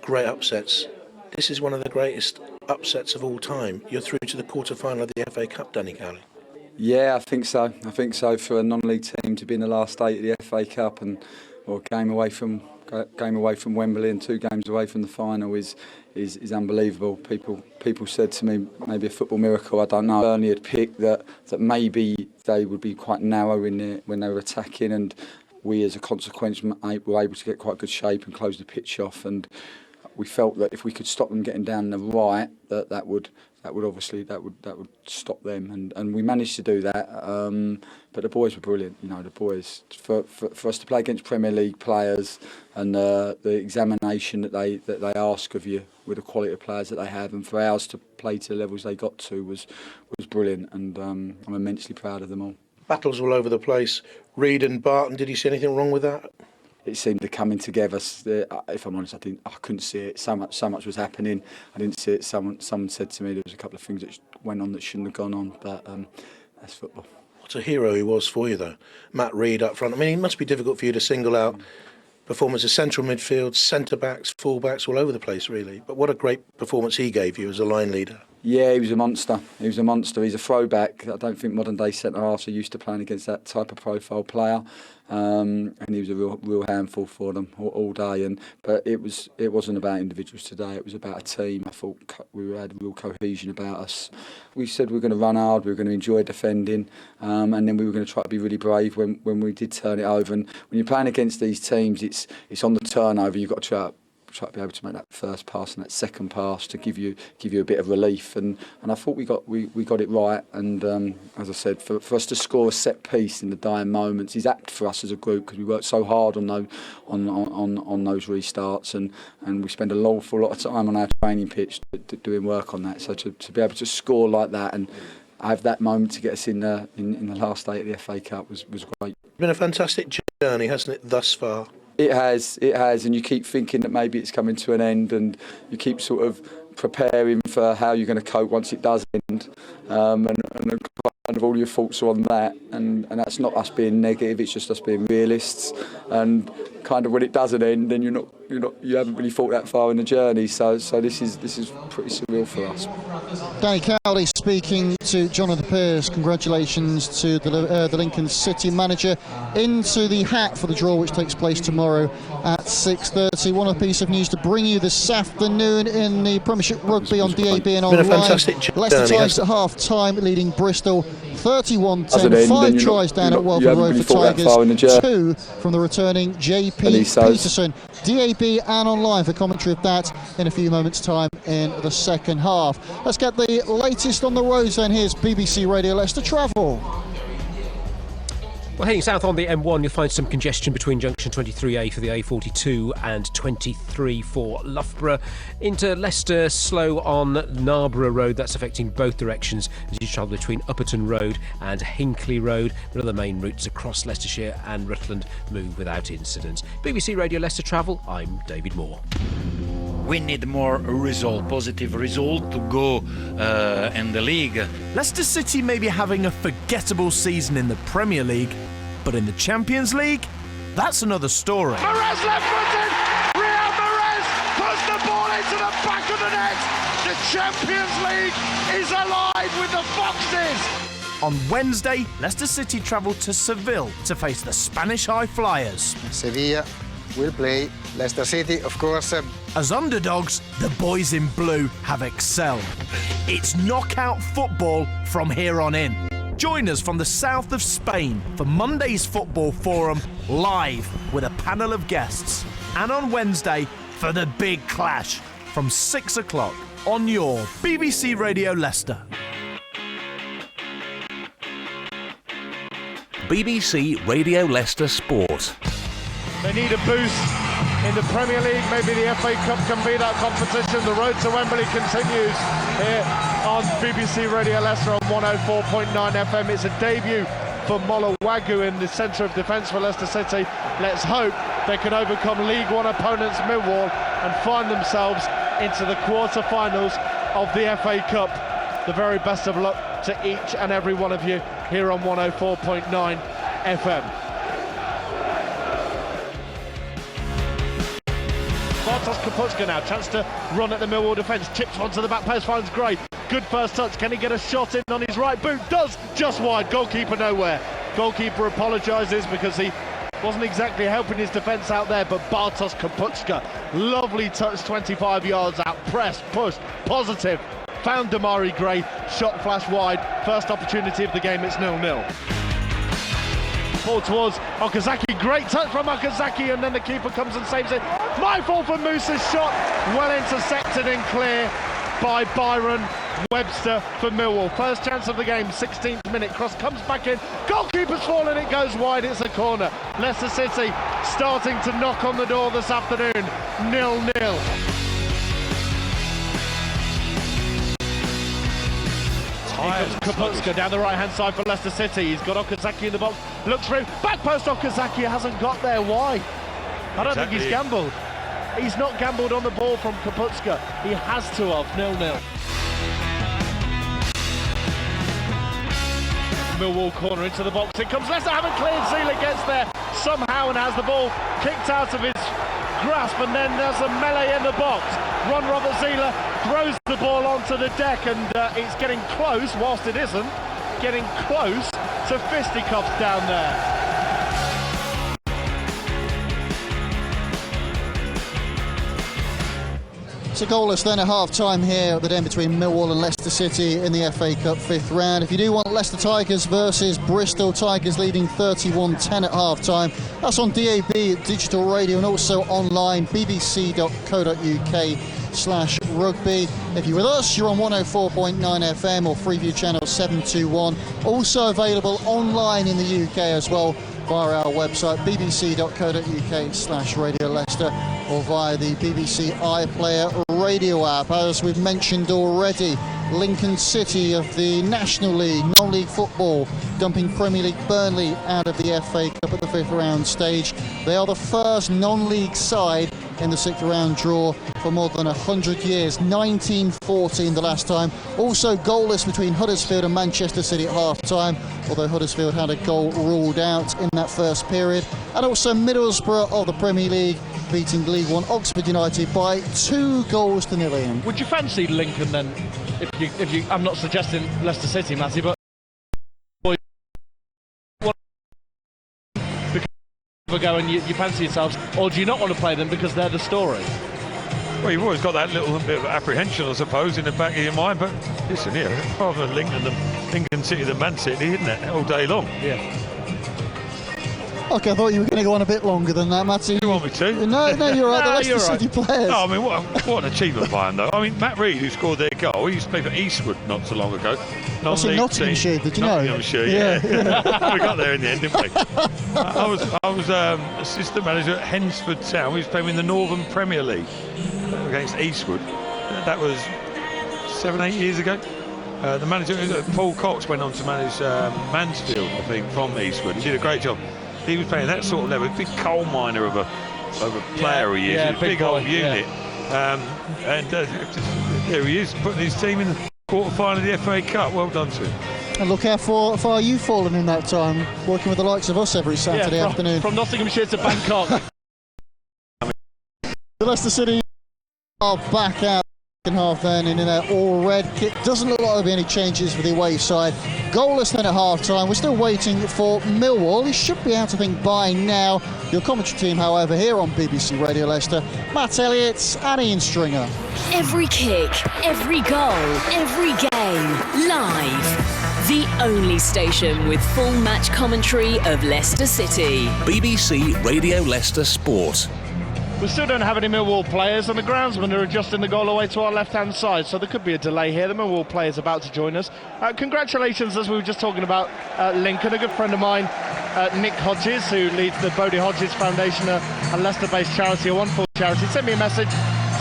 great upsets. This is one of the greatest upsets of all time. You're through to the quarter-final of the FA Cup, Danny Cowley. Yeah, I think so. I think so for a non-league team to be in the last 8 of the FA Cup and game away from Wembley and 2 games away from the final is unbelievable. People said to me maybe a football miracle. I don't know. Burnley had picked that maybe they would be quite narrow when they were attacking, and we as a consequence were able to get quite good shape and close the pitch off. And we felt that if we could stop them getting down the right, that would stop them, and we managed to do that. But the boys were brilliant. You know, the boys for us to play against Premier League players and the examination that they ask of you with the quality of players that they have, and for ours to play to the levels they got to was brilliant. And I'm immensely proud of them all. Battles all over the place. Reid and Barton, did you see anything wrong with that? It seemed to come in together. If I'm honest, I couldn't see it. So much was happening. I didn't see it. Someone said to me there was a couple of things that went on that shouldn't have gone on. But that's football. What a hero he was for you, though. Matt Reid up front. I mean, it must be difficult for you to single out performances, central midfield, centre backs, full backs, all over the place, really. But what a great performance he gave you as a line leader. Yeah, he was a monster. He's a throwback. I don't think modern day centre halves are used to playing against that type of profile player. And he was a real handful for them all day. But it wasn't about individuals today. It was about a team. I thought we had real cohesion about us. We said we were going to run hard. We were going to enjoy defending, and then we were going to try to be really brave when we did turn it over. And when you're playing against these teams, it's on the turnover. You've got to try to be able to make that first pass and that second pass to give you a bit of relief, and I thought we got it right. And as I said, for us to score a set piece in the dying moments is apt for us as a group, because we worked so hard on those restarts, and we spend an awful lot of time on our training pitch doing work on that. So to be able to score like that and have that moment to get us in the last 8 of the FA Cup was great. It's been a fantastic journey, hasn't it, thus far? It has, and you keep thinking that maybe it's coming to an end, and you keep sort of preparing for how you're going to cope once it does end, and kind of all your thoughts are on that, and that's not us being negative, it's just us being realists, and kind of when it doesn't end, then you haven't really thought that far in the journey, so this is pretty surreal for us. Danny Cowley speaking to Jonathan Pearce. Congratulations to the Lincoln City manager. Into the hat for the draw, which takes place tomorrow at 6:30. One other piece of news to bring you this afternoon in the Premiership Rugby on DAB and online. Leicester Tigers at half-time leading Bristol 31-10. 5 tries down at Welford Road for Tigers. 2 from the returning JP Peterson. DAB and online for commentary of that in a few moments' time in the second half. Let's get the latest on the roads then. Here's BBC Radio Leicester Travel. Well, heading south on the M1, you'll find some congestion between junction 23A for the A42 and 23 for Loughborough. Into Leicester, slow on Narborough Road. That's affecting both directions as you travel between Upperton Road and Hinckley Road. But other main routes across Leicestershire and Rutland move without incident. BBC Radio Leicester Travel, I'm David Moore. We need more positive result to go in the league. Leicester City may be having a forgettable season in the Premier League, but in the Champions League, that's another story. Mahrez left-footed! Riyad Mahrez puts the ball into the back of the net! The Champions League is alive with the Foxes! On Wednesday, Leicester City travel to Seville to face the Spanish High Flyers. Sevilla will play Leicester City, of course. As underdogs, the boys in blue have excelled. It's knockout football from here on in. Join us from the south of Spain for Monday's Football Forum live with a panel of guests. And on Wednesday for the big clash from 6 o'clock on your BBC Radio Leicester. BBC Radio Leicester Sport. They need a boost in the Premier League. Maybe the FA Cup can be that competition. The road to Wembley continues here on BBC Radio Leicester on 104.9 FM. It's a debut for Molawagu in the centre of defence for Leicester City. Let's hope they can overcome League One opponents Millwall and find themselves into the quarter-finals of the FA Cup. The very best of luck to each and every one of you here on 104.9 FM. Bartosz Kapustka now, chance to run at the Millwall defence, chips onto the back post, finds Gray. Good first touch, can he get a shot in on his right boot? Does, just wide, goalkeeper nowhere. Goalkeeper apologises because he wasn't exactly helping his defence out there, but Bartosz Kapustka, lovely touch, 25 yards out, press, push, positive. Found Damari Gray, shot flash wide, first opportunity of the game, it's 0-0. Ball towards Okazaki, great touch from Okazaki, and then the keeper comes and saves it. My fault for Musa's shot, well intercepted and clear by Byron Webster for Millwall. First chance of the game, 16th minute, cross comes back in, goalkeeper's fallen, it goes wide, it's a corner. Leicester City starting to knock on the door this afternoon, 0-0. Here comes Kapustka down the right-hand side for Leicester City. He's got Okazaki in the box, looks through, back post Okazaki hasn't got there. Why? I don't think he's gambled. He's not gambled on the ball from Kapustka. He has to have, 0-0. Millwall corner into the box, it comes, Leicester haven't cleared, Zila gets there somehow and has the ball kicked out of his grasp, and then there's a melee in the box. Ron Robert Zila throws the ball onto the deck, and it's getting close, whilst it isn't, getting close to fisticuffs down there. So goalless then at half-time here at the den between Millwall and Leicester City in the FA Cup 5th round. If you do want Leicester Tigers versus Bristol Tigers leading 31-10 at half-time, that's on DAB, digital radio, and also online, bbc.co.uk/rugby. If you're with us, you're on 104.9 FM or Freeview channel 721. Also available online in the UK as well via our website, bbc.co.uk/Radio Leicester, or via the BBC iPlayer radio app. As we've mentioned already, Lincoln City of the National League, non-league football, dumping Premier League Burnley out of the FA Cup at the 5th round stage. They are the first non-league side in the 6th round draw for more than 100 years, 1914 the last time. Also goalless between Huddersfield and Manchester City at half-time, although Huddersfield had a goal ruled out in that first period. And also Middlesbrough of the Premier League beating League One Oxford United by 2-0. Would you fancy Lincoln then? If you, I'm not suggesting Leicester City, Matty, but go and you fancy yourselves, or do you not want to play them because they're the story? Well, you've always got that little bit of apprehension, I suppose, in the back of your mind, but listen here, rather than Lincoln City than Man City, isn't it, all day long? Yeah. Okay, I thought you were going to go on a bit longer than that, Matty. You want me to? No, you're right. The Leicester City players. No, I mean, what an achievement by him, though. I mean, Matt Reed, who scored their goal, he used to play for Eastwood not so long ago. That's in Nottinghamshire, did you know? Nottinghamshire, yeah. We got there in the end, didn't we? I was assistant manager at Hensford Town. We was playing in the Northern Premier League against Eastwood. That was 7-8 years ago. The manager, Paul Cox, went on to manage Mansfield, I think, from Eastwood. He did a great job. He was playing that sort of level, a big coal miner of a player he is, a big old unit. And there he is, putting his team in the quarter-final of the FA Cup. Well done to him. And look how far you've fallen in that time, working with the likes of us every Saturday afternoon. From Nottinghamshire to Bangkok. The Leicester City are back out in half then in their all-red kit. Doesn't look like there'll be any changes for the away side. Goalless then at half-time. We're still waiting for Millwall. He should be out, I think, by now. Your commentary team, however, here on BBC Radio Leicester, Matt Elliott and Ian Stringer. Every kick, every goal, every game, live. The only station with full match commentary of Leicester City. BBC Radio Leicester Sport. We still don't have any Millwall players, and the groundsmen are adjusting the goal away to our left-hand side, so there could be a delay here. The Millwall player is about to join us. Congratulations, as we were just talking about, Lincoln, a good friend of mine, Nick Hodges, who leads the Bodie Hodges Foundation, a Leicester-based charity, a wonderful charity, sent me a message.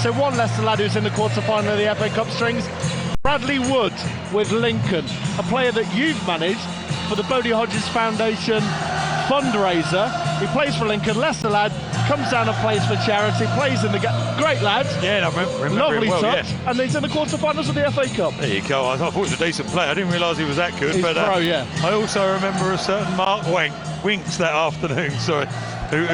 So one Leicester lad who's in the quarter-final of the FA Cup strings, Bradley Wood with Lincoln, a player that you've managed for the Bodie Hodges Foundation fundraiser. He plays for Lincoln, Leicester lad, comes down and plays for charity, plays in the great lad. Yeah, I remember lovely it well, touch, yes. and he's in the quarter-finals of the FA Cup. There you go. I thought he was a decent player. I didn't realise he was that good. He's but pro, yeah. I also remember a certain Mark Winks that afternoon. Sorry, who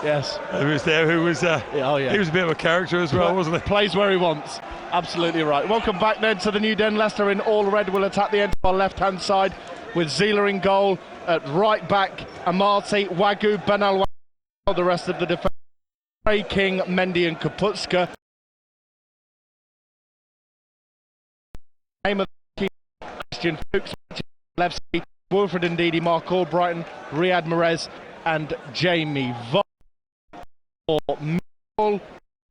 yes, who was there? Who was? yeah. He was a bit of a character as well, wasn't he? Plays where he wants. Absolutely right. Welcome back then to the new den. Leicester in all red will attack the end of our left-hand side with Zila in goal. At right back, Amati, Wagyu, Benal, the rest of the defence. Ray King, Mendy and Kaputska. Name of the Christian Fuchs, Levski, Wilfred Ndidi, Mark Albrighton, Riyad Mahrez and Jamie Vaughan. For Millwall,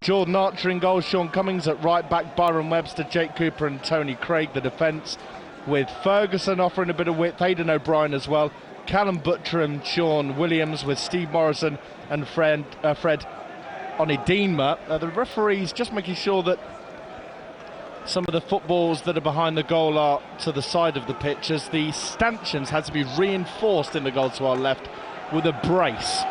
Jordan Archer in goal, Sean Cummings at right back, Byron Webster, Jake Cooper and Tony Craig the defence, with Ferguson offering a bit of width, Aidan O'Brien as well, Callum Butcher and Sean Williams, with Steve Morrison and Fred Onidinma. The referees just making sure that some of the footballs that are behind the goal are to the side of the pitch, as the stanchions had to be reinforced in the goal to our left with a brace.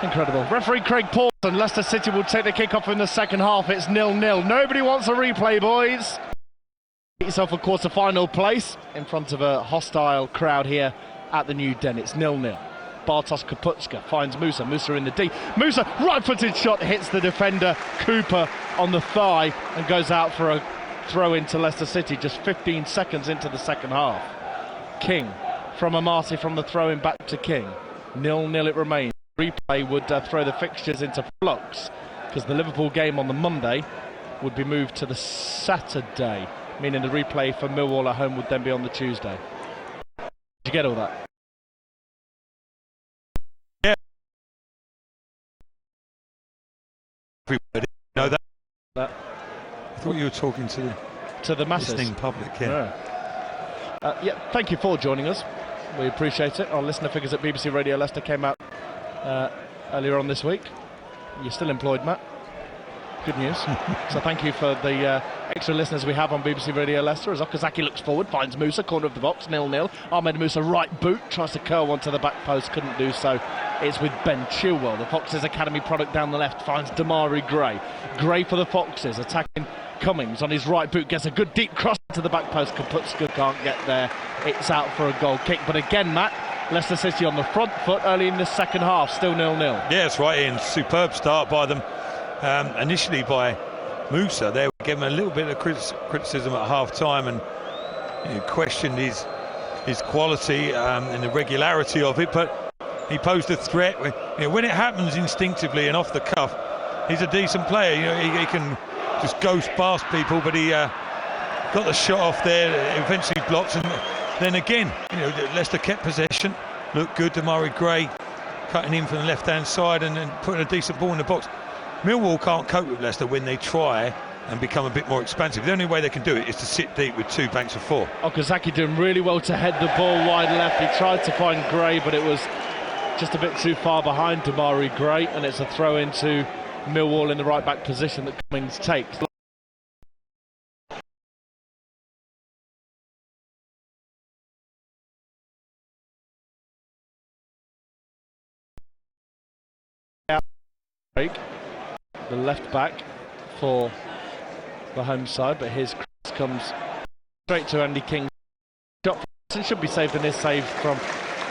Incredible. Referee Craig Paulson. Leicester City will take the kick-off in the second half. It's 0-0. Nobody wants a replay, boys. Get yourself a quarter-final place in front of a hostile crowd here at the new den. It's 0-0. Bartosz Kaputska finds Musa. Musa in the D. Musa, right-footed shot, hits the defender Cooper on the thigh and goes out for a throw into Leicester City just 15 seconds into the second half. King from Amati from the throw-in back to King. 0-0 it remains. Replay would throw the fixtures into flux, because the Liverpool game on the Monday would be moved to the Saturday, meaning the replay for Millwall at home would then be on the Tuesday. Did you get all that? Yeah. Know that. I thought you were talking to the masses, listening public. Yeah. Yeah. Thank you for joining us. We appreciate it. Our listener figures at BBC Radio Leicester came out earlier on this week. You're still employed, Matt. Good news. So thank you for the extra listeners we have on BBC Radio Leicester. As Okazaki looks forward, finds Musa, corner of the box, 0-0. Ahmed Musa, right boot, tries to curl one to the back post, couldn't do so. It's with Ben Chilwell, the Foxes Academy product, down the left, finds Damari Gray. Gray for the Foxes, attacking Cummings on his right boot, gets a good deep cross to the back post. Kaputska can't get there. It's out for a goal kick. But again, Matt, Leicester City on the front foot early in the second half, still 0-0. Yeah, that's right, Ian. Superb start by them. Initially by Musa. They were giving him a little bit of criticism at half-time and questioned his quality and the regularity of it, but he posed a threat. When it happens instinctively and off the cuff, he's a decent player. He can just ghost past people, but he got the shot off there, eventually blocked, and then again, Leicester kept possession, looked good. Damari Gray cutting in from the left-hand side and then putting a decent ball in the box. Millwall can't cope with Leicester when they try and become a bit more expansive. The only way they can do it is to sit deep with two banks of four. Okazaki doing really well to head the ball wide left. He tried to find Gray, but it was just a bit too far behind Damari Gray, and it's a throw into Millwall in the right back position that Cummings takes. The left back for the home side, but his cross comes straight to Andy King. Shot should be saved, and is saved from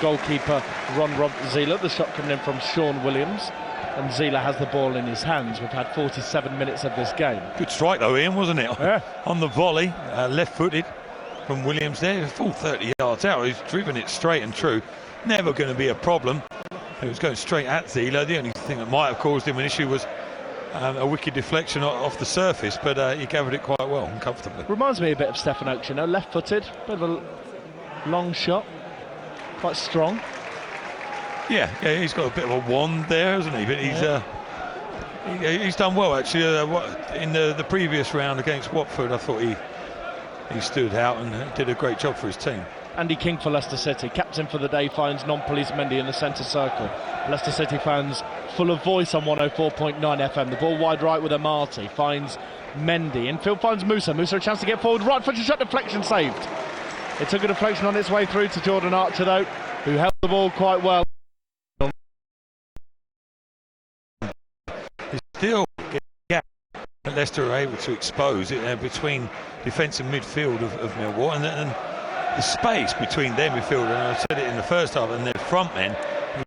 goalkeeper Ron Zila. The shot coming in from Sean Williams, and Zila has the ball in his hands. We've had 47 minutes of this game. Good strike though, Ian, wasn't it? Yeah. On the volley, left-footed from Williams there, full 30 yards out. He's driven it straight and true. Never going to be a problem. It was going straight at Zila. The only thing that might have caused him an issue was a wicked deflection off the surface, but he gathered it quite well and comfortably. Reminds me a bit of Stefan Oakes, left-footed, bit of a long shot, quite strong. Yeah, he's got a bit of a wand there, hasn't he? But he's done well actually. In the previous round against Watford, I thought he stood out and did a great job for his team. Andy King for Leicester City, captain for the day, finds non-police Mendy in the centre circle. Leicester City fans full of voice on 104.9 FM. The ball wide right with Amati, finds Mendy. Infield finds Musa. Musa a chance to get forward. Right footed shot, deflection saved. It took a deflection on its way through to Jordan Archer though, who held the ball quite well. It's still a gap that Leicester are able to expose it between defence and midfield of Millwall, and the space between their midfield, and I said it in the first half, and their front men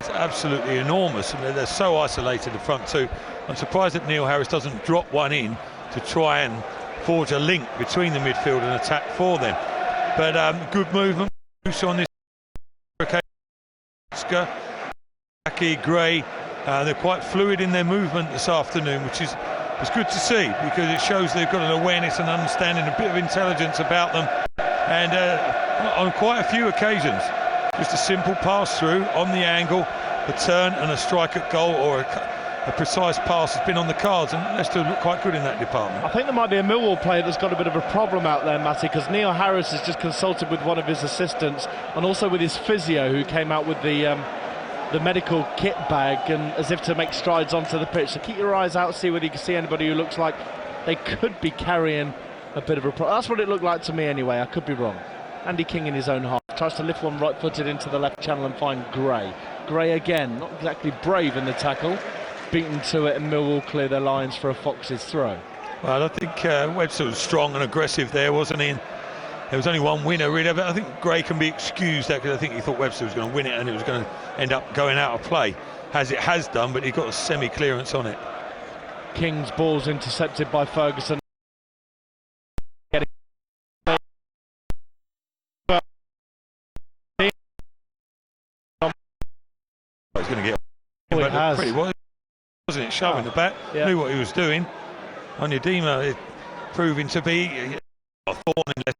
is absolutely enormous. I mean, they're so isolated, the front two. I'm surprised that Neil Harris doesn't drop one in to try and forge a link between the midfield and attack for them. But good movement on this occasion. Aki, Gray, they're quite fluid in their movement this afternoon, which is good to see, because it shows they've got an awareness and understanding, a bit of intelligence about them. And on quite a few occasions, just a simple pass through on the angle, a turn and a strike at goal, or a precise pass has been on the cards, and Leicester look quite good in that department. I think there might be a Millwall player that's got a bit of a problem out there, Matty, because Neil Harris has just consulted with one of his assistants and also with his physio, who came out with the medical kit bag, and as if to make strides onto the pitch. So keep your eyes out, see whether you can see anybody who looks like they could be carrying a bit of a problem. That's what it looked like to me anyway. I could be wrong. Andy King in his own half tries to lift one right-footed into the left channel and find Gray. Gray again, not exactly brave in the tackle, beaten to it, and Millwall clear their lines for a Fox's throw. Well, I think Webster was strong and aggressive there, wasn't he? There was only one winner really, but I think Gray can be excused that, because I think he thought Webster was going to win it and it was going to end up going out of play, as it has done, but he got a semi-clearance on it. King's ball's intercepted by Ferguson. He's going to get pretty, wasn't it? Showing the back, knew what he was doing. Onyedinma proving to be a thorn in Leicester.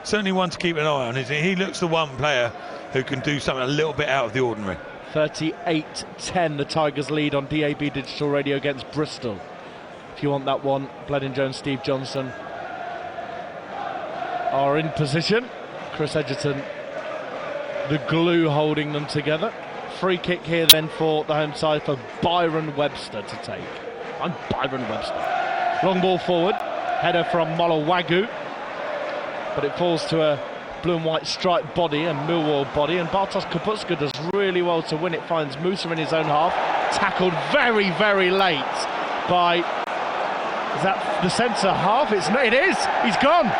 Certainly one to keep an eye on. He looks the one player who can do something a little bit out of the ordinary. 38-10, the Tigers lead on DAB Digital Radio against Bristol. If you want that one, Bledin Jones, Steve Johnson are in position. Chris Edgerton, the glue holding them together. Free kick here then for the home side for Byron Webster to take. I'm Byron Webster. Long ball forward, header from Molowagu, but it falls to a blue and white striped body, a Millwall body, and Bartosz Kapustka does really well to win it. Finds Musa in his own half, tackled very, very late by, is that the centre half? It is, he's gone.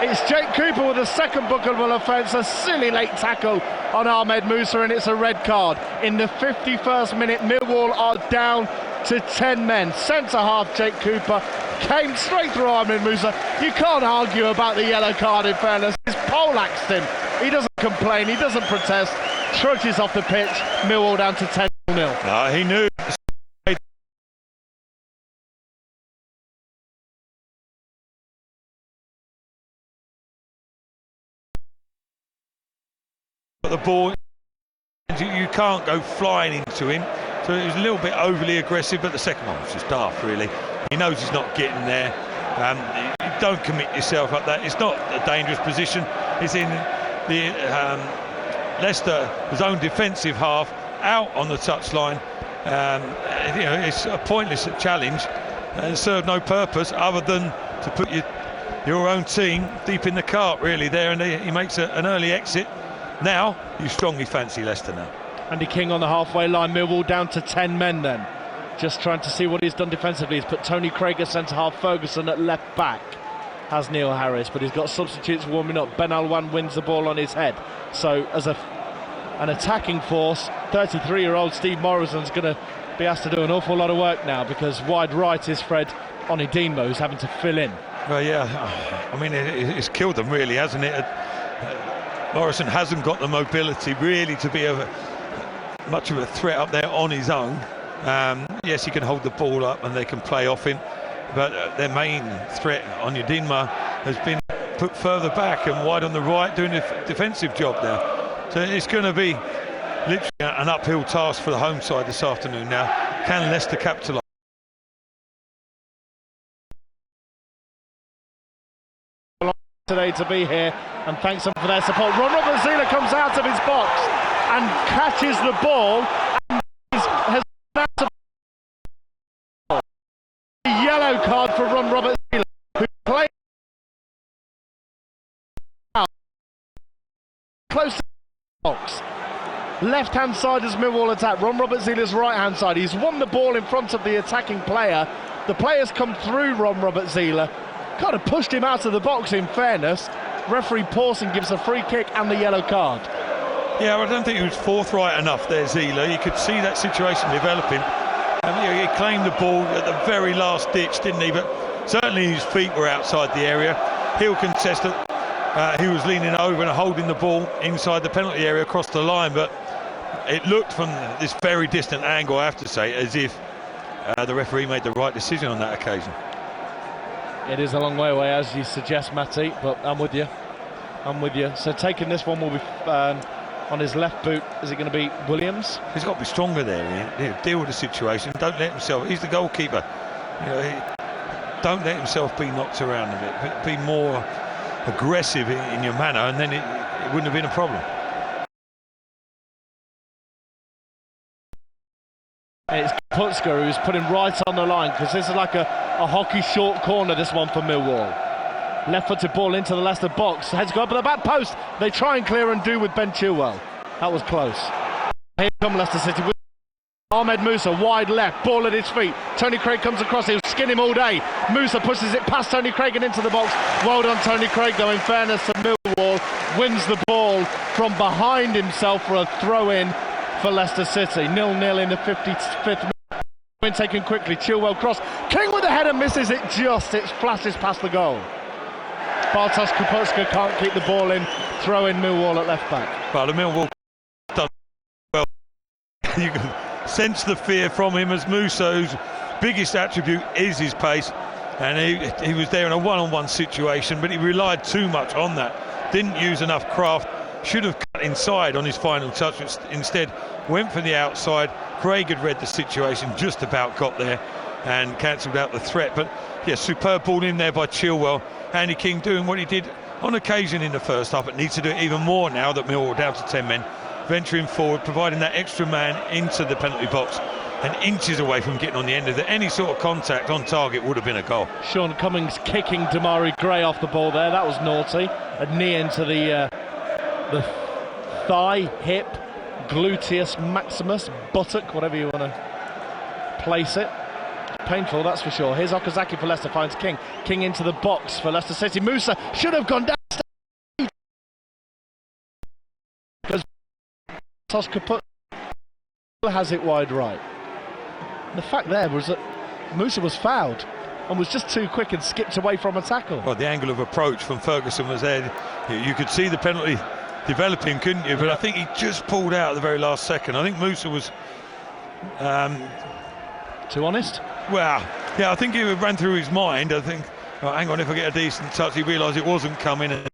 It's Jake Cooper with a second bookable offence, a silly late tackle on Ahmed Musa, and it's a red card. In the 51st minute, Millwall are down to 10 men. Centre half Jake Cooper came straight through Ahmed Musa. You can't argue about the yellow card, in fairness. He's poleaxed him. He doesn't complain, he doesn't protest, trudges off the pitch. Millwall down to 10-0. No, he knew. The ball, you can't go flying into him, so it was a little bit overly aggressive, but the second one was just daft really. He knows he's not getting there. You don't commit yourself like that. It's not a dangerous position. It's in the Leicester's own defensive half, out on the touchline. It's a pointless challenge and served no purpose other than to put your own team deep in the cart really there, and he makes an early exit. Now you strongly fancy Leicester now. Andy King on the halfway line, Millwall down to 10 men then. Just trying to see what he's done defensively. He's put Tony Craig at centre half, Ferguson at left back, has Neil Harris, but he's got substitutes warming up. Ben Alwan wins the ball on his head. So as an attacking force, 33-year-old Steve Morrison's going to be asked to do an awful lot of work now, because wide right is Fred Onyedinma, who's having to fill in. Well, yeah, I mean, it's killed them really, hasn't it? Morrison hasn't got the mobility really to be much of a threat up there on his own. Yes, he can hold the ball up and they can play off him, but their main threat, Onyedinma, has been put further back and wide on the right, doing a defensive job now. So it's going to be literally an uphill task for the home side this afternoon now. Can Leicester capitalise? today to be here and thanks them for their support. Robert Zieler comes out of his box and catches the ball and has a yellow card for Robert Zieler, who played close to the box. Left hand side as Millwall attack. Robert Zieler's right hand side. He's won the ball in front of the attacking player. The players come through Robert Zieler. Kind of pushed him out of the box, in fairness. Referee Pawson gives a free kick and the yellow card. Yeah, I don't think he was forthright enough there, Zieler. You could see that situation developing. He claimed the ball at the very last ditch, didn't he? But certainly his feet were outside the area. He'll contest it. He was leaning over and holding the ball inside the penalty area across the line, but it looked from this very distant angle, I have to say, as if the referee made the right decision on that occasion. It is a long way away, as you suggest, Matty, but I'm with you. So taking this one will be on his left boot. Is it going to be Williams? He's got to be stronger there. He'll deal with the situation. Don't let himself. He's the goalkeeper. Don't let himself be knocked around a bit. Be more aggressive in your manner, and then it wouldn't have been a problem. It's Kaputska who's putting right on the line, because this is like a hockey short corner, this one for Millwall. Left-footed ball into the Leicester box. Heads go up at the back post. They try and clear and do with Ben Chilwell. That was close. Here come Leicester City with Ahmed Musa, wide left, ball at his feet. Tony Craig comes across, he'll skin him all day. Musa pushes it past Tony Craig and into the box. Well done, Tony Craig, though, in fairness to Millwall. Wins the ball from behind himself for a throw-in for Leicester City. 0-0 in the 55th minute. Win taken quickly, Chilwell cross. King with the header misses it just. It flashes past the goal. Bartosz Kaputska can't keep the ball in. Throw in Millwall at left back. Well, the Millwall done well. You can sense the fear from him, as Musa, whose biggest attribute is his pace, and he was there in a one-on-one situation, but he relied too much on that. Didn't use enough craft. Should have cut inside on his final touch, but instead went for the outside. Craig had read the situation, just about got there and cancelled out the threat. But yeah, superb ball in there by Chilwell. Andy King doing what he did on occasion in the first half, but needs to do it even more now that Millwall are down to 10 men. Venturing forward, providing that extra man into the penalty box and inches away from getting on the end of it. Any sort of contact on target would have been a goal. Sean Cummings kicking Damari Gray off the ball there. That was naughty. A knee into the thigh, hip, gluteus maximus, buttock, whatever you want to place it. Painful, that's for sure. Here's Okazaki for Leicester, finds King. King into the box for Leicester City. Musa should have gone down. Because Kaput has it wide right. The fact there was that Musa was fouled and was just too quick and skipped away from a tackle. Well, the angle of approach from Ferguson was there. You could see the penalty developing, couldn't you? But I think he just pulled out at the very last second. I think Musa was too honest. Well, yeah, I think it ran through his mind. I think, oh, hang on, if I get a decent touch, he realised it wasn't coming and